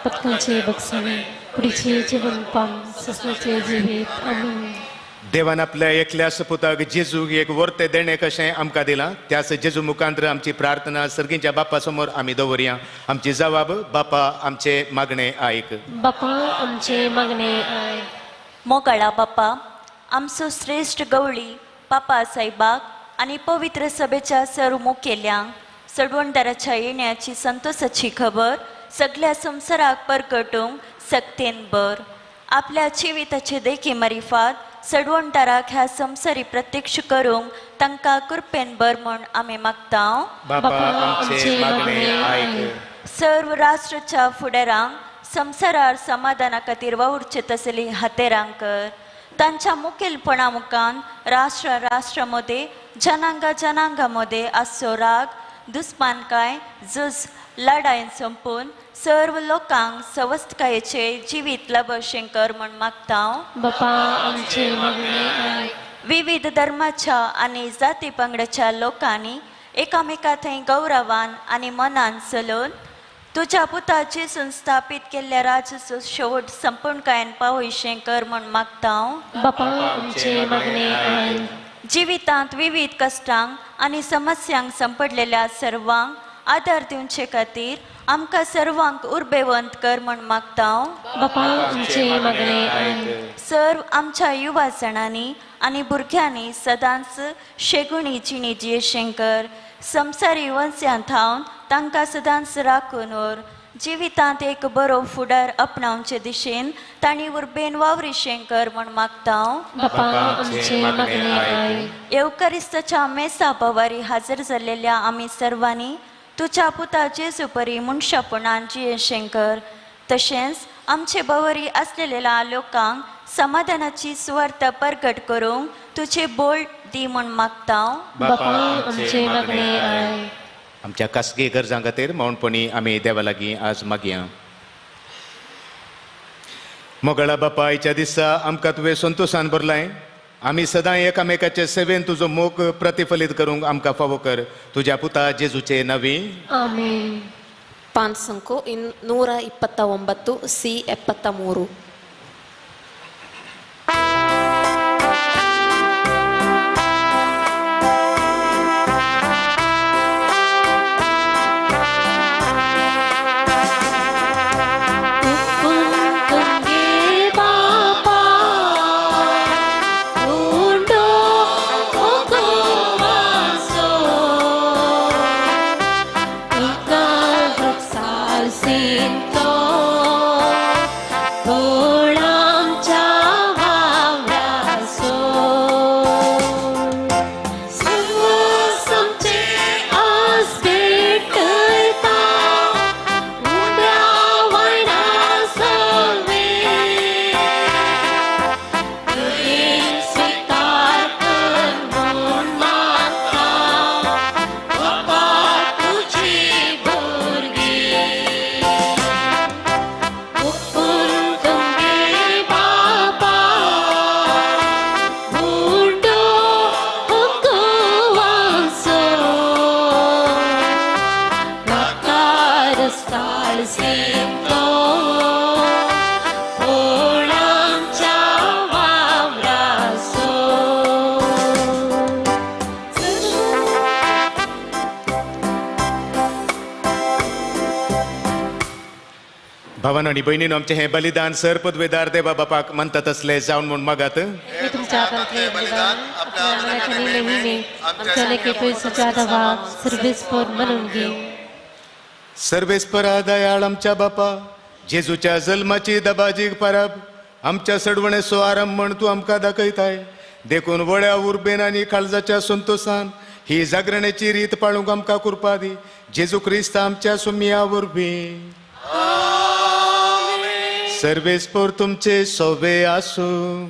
Speaker 3: पत्कांचे बक्षणे, पुढीचे जीवन पाम, ससनाचे जिवीत. आमीन.
Speaker 2: देवान आपल्या एकल्या सपुताक जेजूक एक वर्ते देणे कशें आमकां दिलां. त्याच जेजू मुखांतर आमची प्रार्थना सर्गींच्या बापा समोर आमी दवरया. आमची जबाब, बापा आमचे मागणे आयक.
Speaker 3: बापा आमचे मागणे आयक.
Speaker 7: मोगाळा बापा, आमचो श्रेष्ठ गवळी पापा साहेबाक आणि पवित्र सभेच्या सर्व मुखेल्यांक सडवणदाराच्या येण्याची संतोषाची खबर सगळ्या संसाराक परगटूंक सक्तेन बर. आपल्या जिविताचे देखी मारिफात सडवणदाराक ह्या संसारी प्रत्यक्ष करूंक तांकां कृपेन बर म्हूण आमी मागतां.
Speaker 2: बापा आमचे मागणे आयक.
Speaker 7: सर्व राष्ट्राच्या फुडारांक संसारार समाधाना खातीर वावुरचे तसली हातेरां कर. तांच्या मुखेलपणा मुखान राष्ट्रामध्ये, जनांगामध्ये आसचो राग, दुस्मानकाय, झूज, लढायेन संपून सर्व लोकांक सवस्थकायेचे जिवीत लाभशें कर म्हूण मागतां.
Speaker 3: बापा आमचे मागणे आयक.
Speaker 7: विविध धर्माच्या आनी जाती पंगडाच्या लोकांनी एकामेका थंय गौरवान आनी मनान चलोवन तुझ्या पुता जेसून स्थापीत केल्ल्या राजाचो शेवट संपूर्णकायेन पावयशें कर म्हूण मागतां.
Speaker 3: बापा आमचे मागणे आयक.
Speaker 7: जिवितांत विविध कश्टांक आनी समस्यांक संपडलेल्या सर्वांक आदार दिवचे खातीर आमकां सर्वांक उर्बेवंत कर म्हूण मागतां.
Speaker 3: बापा आमचे मागणे आयक.
Speaker 7: सर्व आमच्या युवा जाणांनी आनी भुरग्यांनी सदांच शेगुणी जिणी जियेशें कर. संवसारी वंस्यांत थावन तांकां सदांच राखून व्हर. जिवितांत एक बरो फुडार आपणावचे दिशेन तांणी उर्बेन वावरी शेंकर म्हण मागता हांव.
Speaker 3: बापा आमचे मागणे आय.
Speaker 7: येवकरिस्ताच्या मेसा पवारी हाजीर जाल्लेल्या आमी सर्वांनी तुज्या पुता जेजू परी मनशापणान जिये शेंकर. तशेंच आमचे बवरी आसलेल्या लोकांक समाधानाची सुवार्थ प्रगट करूंक तुझे बोल दी म्हण मागता हांव.
Speaker 3: बापा आमचे मागणे आय.
Speaker 2: आमच्या खासगी गरजां खातीर मौनपणी आमी देवा लागीं आज मागया. मोगळा बापा आयच्या दिसा आमकां तुवें संतोशान भरलाय. आमी सदां एकामेकाचे सेवेन तुजो मोग प्रतिफलीत करूंक आमकां फावो कर. तुज्या पुता जेजूचे नवी.
Speaker 3: ಆಮೆನ್.
Speaker 1: ಪಾನ್ ಸಂಖ್ಯೆ 129 ಸಿ 73.
Speaker 2: भावांनो आणि भयणीनो, आमचे हे बलिदान सर पदवेदार देवा बापाक म्हणतात असले जावन म्हूण मागात.
Speaker 3: मी तुमच्या हातांतले बलिदान आपल्या मनातले नेहमी आमच्या लेखी सुजाता वाघ सर्वेस्पर म्हणून घे.
Speaker 2: सर्वेस्परा दयाळ आमच्या बापा, जेजूच्या जल्माची दबाजीक परब आमच्या सडवणेचो आरंभ म्हण तूं आमकां दाखयताय. देखून वळ्या उर्बेन आनी काळजाच्या संतोषान ही जागरणेची रीत पाळूंक आमकां कृपा दी. जेजू क्रिस्त आमच्या सुमिया वरवीं. सर्वेस्पर तुमचे सोवे आसूं.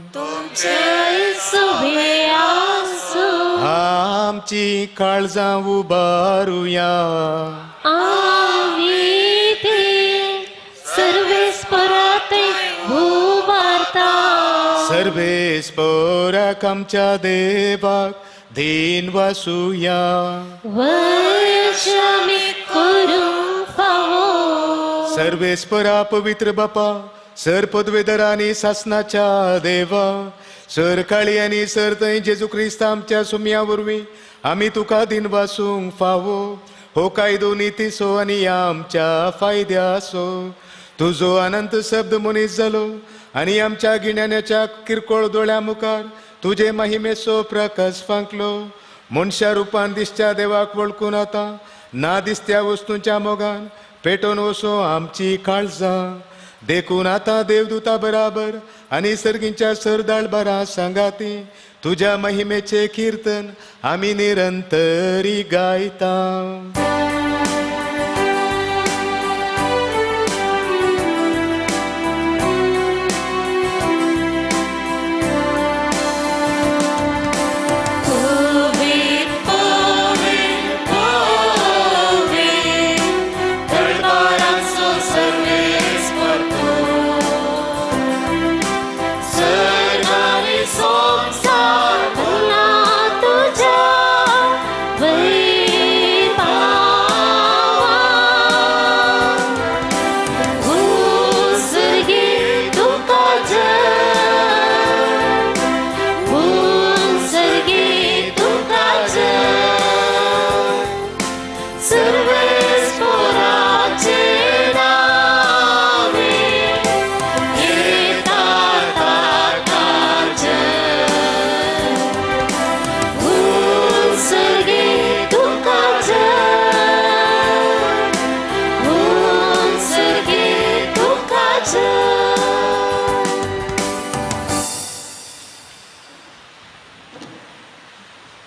Speaker 2: आमची काळजां उबारुया. सर्वेस्पराक आमच्या देवाक दिन वासुया. सर्वेस्परा पवित्र बापा, सर पदवेदर आनी सासनाच्या देवा, सर काळी आनी सर थंय जेजू क्रिस्त आमच्या सुमिया वरवीं आमी तुका दिन वासूंक फावो. हो कायदो नितीसो आनी आमच्या फायद्यासो. तुजो अनंत शब्द मनीस जालो आनी आमच्या गिण्याच्या किरकोळ दोळ्या मुखार तुजे महिमेचो प्रकाश फांकलो. मनशा रुपान दिसच्या देवाक वळखून आतां ना दिसत्या वस्तूंच्या मोगान पेटोवन वचो आमची काळजां. देखून आतां देवदूता बराबर आनी सर्गींच्या सरदाळ बारा सांगाती तुज्या महिमेचे कीर्तन आमी निरंतरी गायता.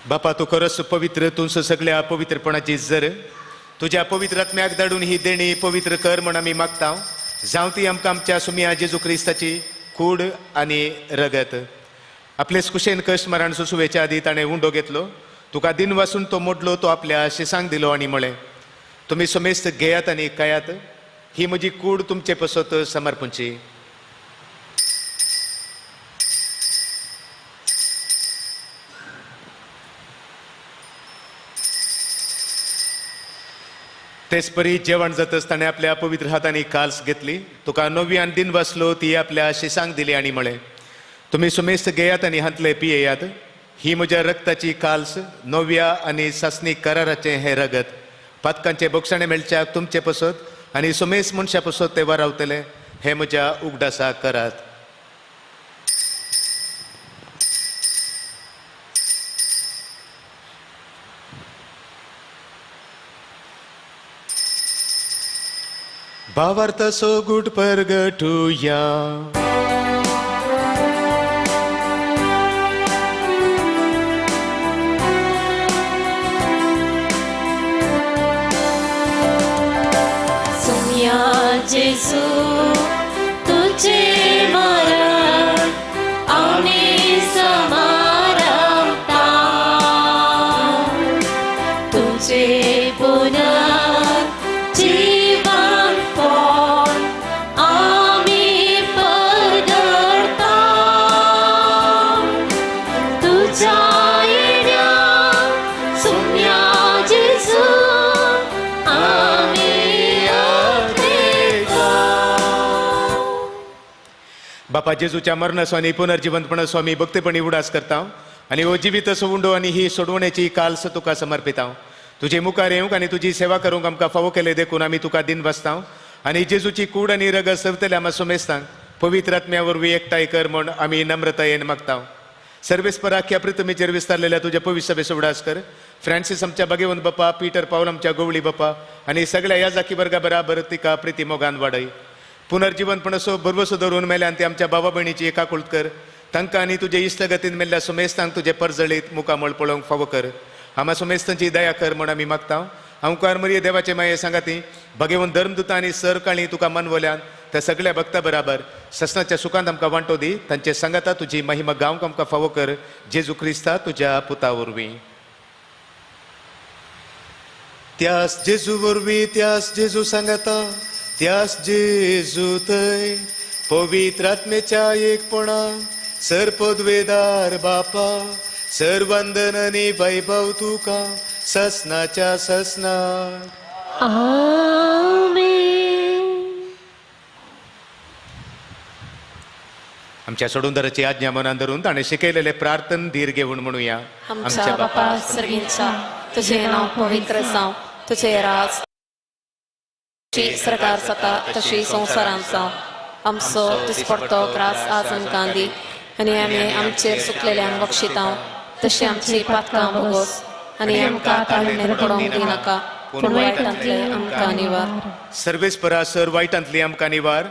Speaker 2: बापा तू खरंच पवित्र, तुझ सगळ्या अपवित्रपणाची जर तुझ्या पवित्र आत्म्याक धाडून ही देणी पवित्र कर म्हण आमी मागता. जावं ती आमकां आमच्या सुमिया जेजू क्रिस्ताची कूड आनी रगत. आपले कुशेन कश्ट मरण सुसुवेच्या आदी ताणें उंडो घेतलो, तुका दिन वासून तो मोडलो, तो आपल्या शिसांक दिलो आनी म्हळें तुमी समेस्त घेयात आनी खायात, ही म्हजी कूड तुमचे पसत समर्पणची. तेच परी जेवण जातच ताणें आपल्या पवित्र हातांनी काल्स घेतली, तुका नव्यान दिन वाचलो, ती आपल्या शिसांक दिली आनी म्हळें तुमी सुमेस्त घेयात आनी हांतले पियेयात, ही म्हज्या रक्ताची काल्स, नव्या आनी सासणी कराराचें हें रगत. पातकांचे बोगसाणें मेळच्याक तुमचे पसत आनी सुमेस्त मनशा पसत ते वारावतले, हें म्हज्या उगडासा करात. भावार्थ सोगूट परगटुया.
Speaker 3: सुमिया जेसू तुझे मरण आम्ही समारंभता, तुझे पुनर्जीवन कोण आम्ही पदरता, तुझ्या येण्या सुमिया जेसू
Speaker 2: बापा जेजूच्या मरणास्वामी पुनर्जीवनपणा स्वामी भक्तीपणी उडास करता आणि हो जिवीत उंडो आणि ही सोडवण्याची काल्स तुका समर्पिता. तुझे मुखार येवंक आणि तुझी सेवा करूंक आमकां फावो केले देखून आमी तुका दिन बसता आणि जेजूची कूड आणि रगत सवतले आम्हा सोमेस्तांक पवित्र आत्म्या वरवीं एकठांय कर म्हण आमी नम्रतायेन मागता. सर्वेस्पराख्या पृथ्वीचेर विस्तारलेल्या तुझ्या पवित्र सभेचो उडास कर. फ्रांसीस आमच्या भगवंत बापा, पीटर पावल आमच्या गवळी बापा आणि सगळ्या याजाकी वर्गा बराबर तिका प्रिती मोगान वाडय. पुनर्जीवनपणसो बरवसो धरून मेल्यान ते आमच्या बाबा भयणीची एकाकुळट कर. तांकां आनी तुजे इश्टगतीन मेल्ल्या सुमेस्तांक तुजे परजळीत मुखामळ पळोवंक फावो कर. आम्हा सुमेस्तांची दया कर म्हण आमी मागता. हांवकार मरिये देवाचे माये सांगाती भगवंत धर्मदुता आनी सर काळी तुका मनवल्यान त्या सगळ्या भक्ता बराबर ससनाच्या सुखांत आमकां वांटो दी. तांचे सांगाता तुजी महिमा गावंक आमकां फावो कर. जेजू क्रिस्ता तुज्या पुता वरवीं. त्यास जेजू वरवीं, त्यास जेजू सांगाता, त्यास जेजू थंय पवित्र आत्मेच्या एकपणा सर पदवेदार बापा सर वंदन आनी वैभव तुका ससनाच्या ससना. आमच्या सोडूनदाराची आज्ञा मनान धरून ताणें शिकयलेले प्रार्थन धीर घेवन म्हणुया.
Speaker 1: आमच्या बापा सर्गींच्या तुझे नाव पवित्र जावं, तुझे राज सरकार जाता तशी संवसारांत जावं. आमचो दिसपडतो ग्रास आज आमकां दी आनी आमी आमचेर चुकलेल्यान बक्षितांव, तशी आमची पातकां भोगोस आनी आमकां ताळमेर पडोवंक दिनाका, पूण वायटांतले आमकां निवार.
Speaker 2: सर्वेस्परा सर वायटांतली आमकां निवार.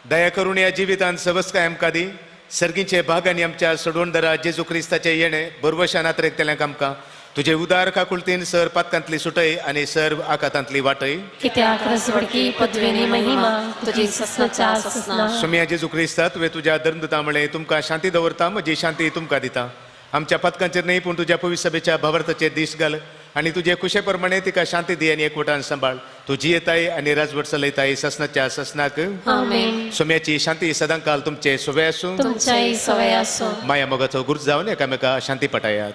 Speaker 2: दया करून या जिवितांत सवस्काय आमकां दी. सर्गीचे भाग आनी आमच्या सोडवणदारा जेजू क्रिस्ताचे येणे बरवशान आत्रेकतेल्यांक आमकां तुजे उदार काकुळतीन सर पातकांतली सुटय आनी सर आकातांतली वाटय.
Speaker 3: कित्याक रसवडकी पदवेनी महिमा तुजी ससनाच्या ससना.
Speaker 2: सुमिया जेजू क्रिस्ता तुवें तुज्या धर्मदुता म्हळें तुमकां शांती दवरता, म्हजी शांती तुमकां दिता. आमच्या पतकांचेर न्ही पूण तुज्या पवित्र सभेच्या भावार्थाचेर दीस घाल आनी तुजे कुशे प्रमाणे तिका शांती दी आनी एकवटान सांबाळ. तुजी येताय आनी राजवट चलयताय ससनाच्या ससनाक.
Speaker 3: आमेन.
Speaker 2: सुम्याची शांती सदांकाल तुमचे सवय आसूं,
Speaker 3: तुमच्याय सवय आसूं.
Speaker 2: माया मोगाचो गुर्ज जावन एकामेका शांती पटायात.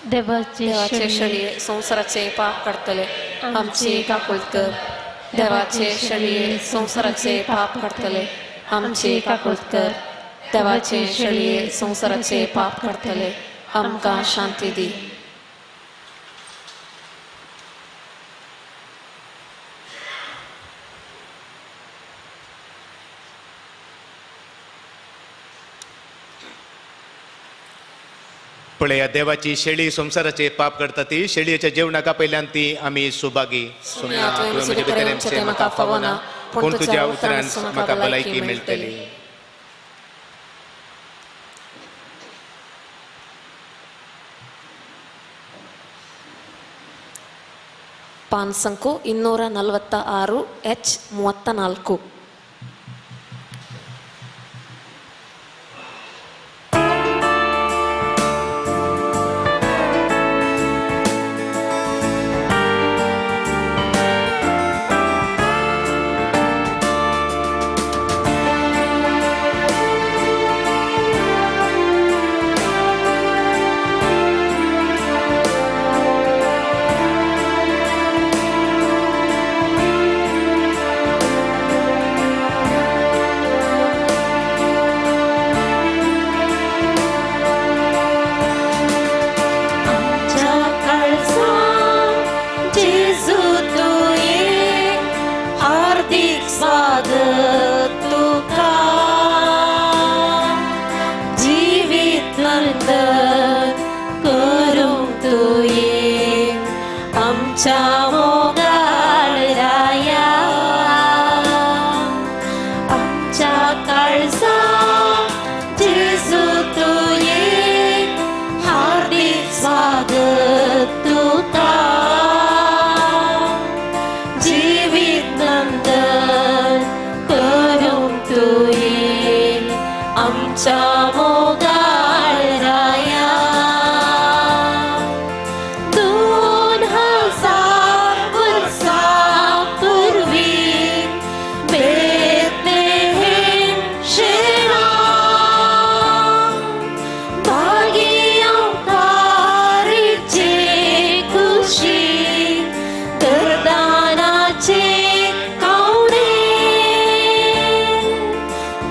Speaker 3: देवाचे
Speaker 1: शरीर संसाराचे पाप काडतले आमची काकुळट कर. देवाचे शरीर संसाराचे पाप काडतले आमची काकुळट कर. देवाचे शरीर संसाराचे पाप काडतले आमकां शांती दी.
Speaker 2: पळया देवाची शेळी संसाराचे पाप करता ती शेळयेच्या जेवणाका पहिल्यान ती आमी सुभागी.
Speaker 1: सुम्या तुवें म्हजे भितर येवचें तें म्हाका फावना, पूण तुज्या उतरान म्हाका भलायकी मेळटली. PAN ಸಂಕು 246 H34.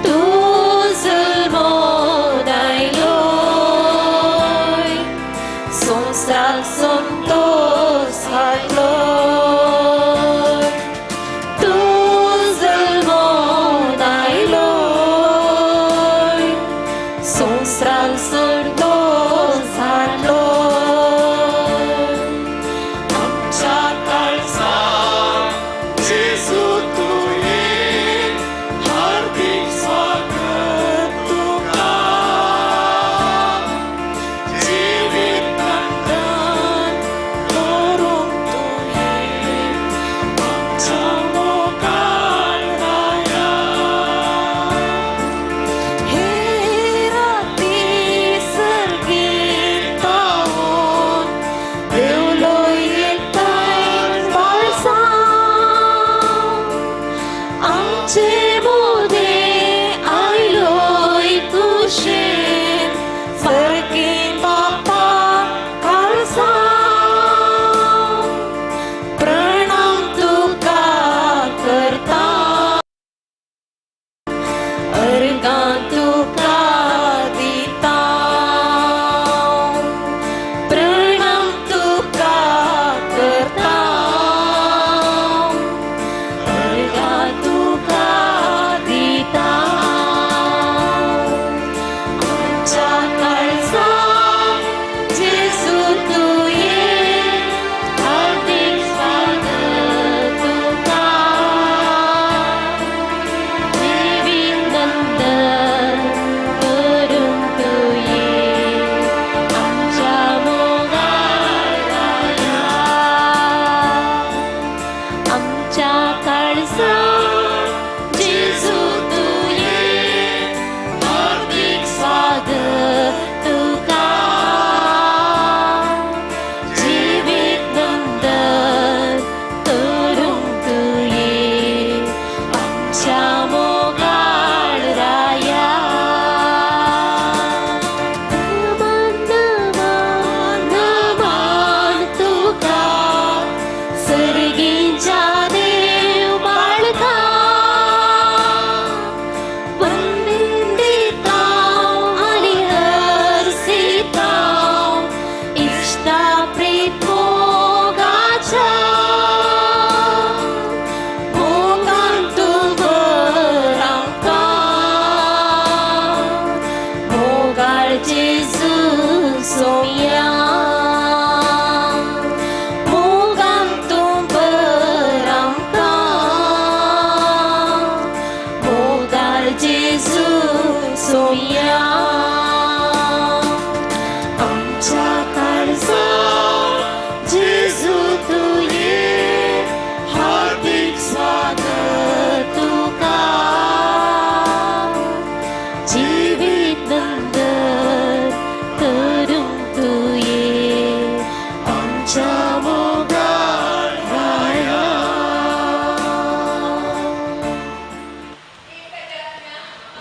Speaker 3: तू जुल्मों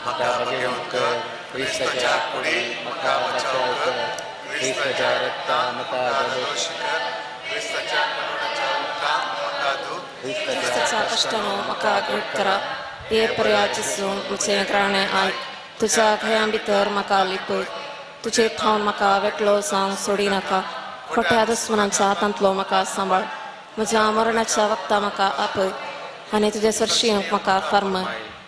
Speaker 5: म्हाका घेवन कर क्रिस्ताच्या कुडी म्हाका बचाव कर क्रिस्ताच्या रक्तान म्हाका दोश कर क्रिस्ताच्या करुणाच्या उदकान म्हाका धू
Speaker 1: क्रिस्ताच्या कष्टानं म्हाका घट करा हे पर्याय चिसून तुझे ग्राणे आय तुझ्या घया भितर म्हाका लिपय तुझे थावन म्हाका वेगळो जावंक सोडी नाका खोट्या दुस्मनांच्या हातांतलो म्हाका सांबाळ म्हज्या मरणाच्या वक्ता म्हाका आपय आनी तुजे सरशींक म्हाका फर्मय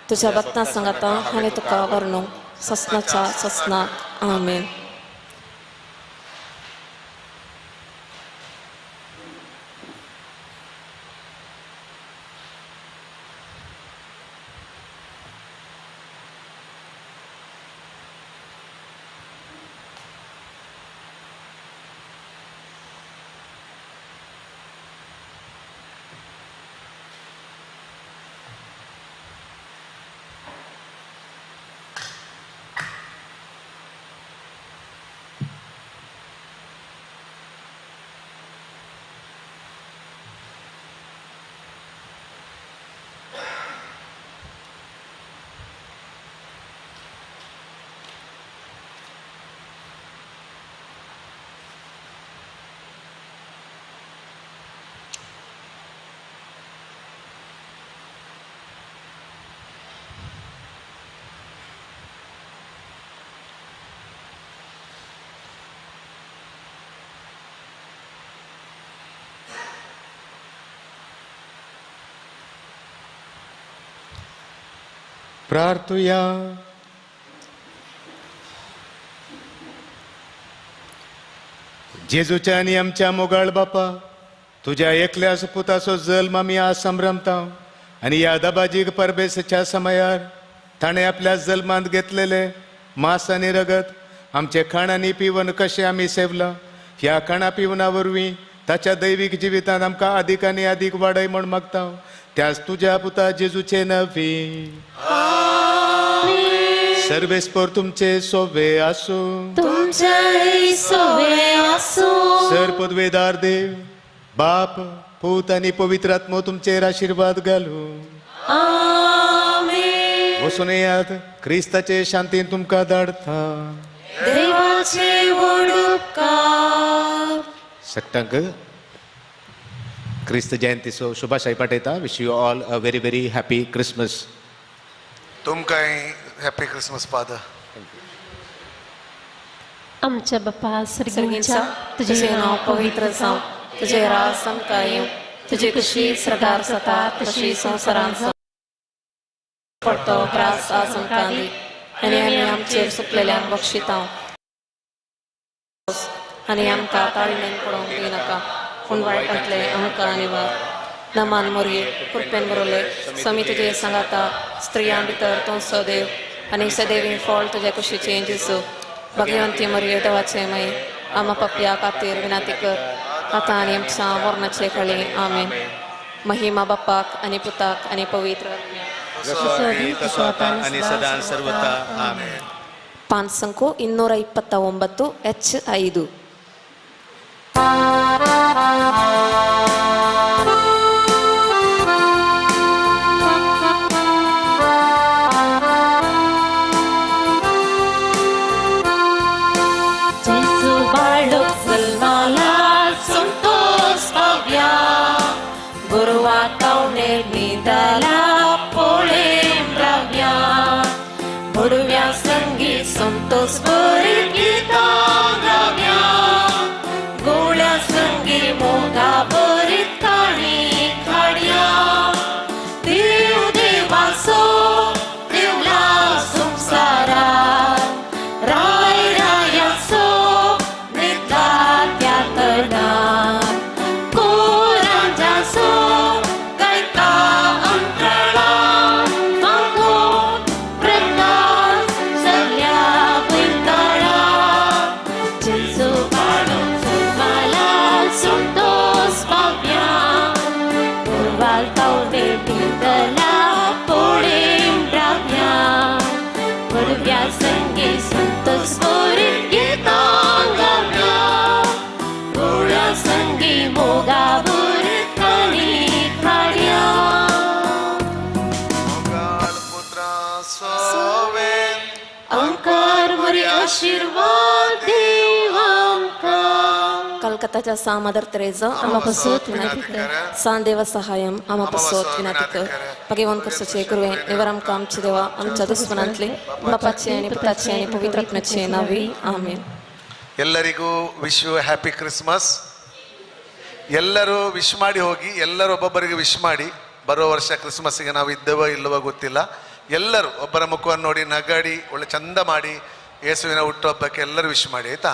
Speaker 1: तुझ्या भक्तां सांगाता आनी तुका वर्णूंक ससनाच्या ससनाक आमेन.
Speaker 2: प्रार्थुया. जेजूच्या आनी आमच्या मोगाळ बापा तुझ्या एकल्याच पुताचो जल्म आमी आज संभ्रमता आनी ह्या दबाजीक परबेसच्या समयार ताणें आपल्या जल्मांत घेतलेले मांस आनी रगत आमचे खाण आनी पिवन कशें आमी सेवलां ह्या खाणा पिवना वरवीं ताच्या दैवीक जिवितांत आमकां अदीक आनी अदीक वाडय म्हण मागता त्याच तुझ्या पुता जेजूचे नवी. सर्वेस्पर तुमचे सोवे आसूं सर पदवेदार देव बाप पूत आनी पवित्र आत्मो तुमचेर आशीर्वाद घालूं. वचून येयात क्रिस्ताचे शांतीन तुमकां धाडटा. सक्तांक क्रिस्त जयंतीचो शुभाशय पाठयता. Wish you all a very very happy Christmas.
Speaker 5: तुमकांय हॅपी क्रिसमस फादर.
Speaker 3: आमच्या बाप्पा
Speaker 1: सर्गींचा तुझे नाव पवित्र जावं तुझे राज समकाय येवं तुझी कशी सरदार जाता तशी संवसारांत पडतो ग्रास आज आमकां दी आनी आमी आमचेर सुकलेल्यांक बक्षिता आनी आमकां ताळमेन पडोवंक दिनाका पूण वायटांतले आमकां निवार. नमान मोरये कृपेन बरोले स्वामी तुजे सांगाता स्त्रियां भितर तूं सदैव आनी सदैवी फळ तुजे कुशीचें जेजू. भगवंती मरिये देवाचे मय आमा पप्या खातीर विनाती कर आतां आनी आमच्या मरणाचे कळे आमेन. महिमा बापाक आनी पुताक आनी पवित्र
Speaker 2: आनी सदां सर्वता आमेन.
Speaker 1: पान संख्यो 229 H5. Santos beric kita gravia, gola sangi moga berit kani khadia, Dev devaso devla samsara, rai rayaso nitya tana, koran jaso kaita antara, mango prekas salya.
Speaker 5: मोगाळ पुत्रा सोवे
Speaker 3: आमकां बरी आशीर्वाद देव आमकां.
Speaker 1: कलकत्ताच्या सा मदर तेरेसा आमा पसोत विनंती कर. सान देवा सहाय्यम आमा पसोत विनंती कर. भगवान करसोचे गुरुवे निवर आमकां आमचे देवा आमच्या दुश्मनांतले बापाचे आणि पुताचे आणि पवित्र आत्म्याचे नावे आमेन.
Speaker 5: ಎಲ್ಲರಿಗೂ ವಿಶ್ ಯು ಹ್ಯಾಪಿ ಕ್ರಿಸ್ಮಸ್. ಎಲ್ಲರೂ ವಿಶ್ ಮಾಡಿ ಹೋಗಿ, ಎಲ್ಲರೂ ಒಬ್ಬೊಬ್ಬರಿಗೆ ವಿಶ್ ಮಾಡಿ. ಬರೋ ವರ್ಷ ಕ್ರಿಸ್ಮಸ್ಗೆ ನಾವು ಇದ್ದೇವೋ ಇಲ್ಲವೋ ಗೊತ್ತಿಲ್ಲ. ಎಲ್ಲರೂ ಒಬ್ಬರ ಮುಖವನ್ನು ನೋಡಿ ನಗಾಡಿ ಒಳ್ಳೆ ಚಂದ ಮಾಡಿ ಯೇಸುವಿನ ಹುಟ್ಟುಹಬ್ಬಕ್ಕೆ ಎಲ್ಲರೂ ವಿಶ್ ಮಾಡಿ ಆಯ್ತಾ.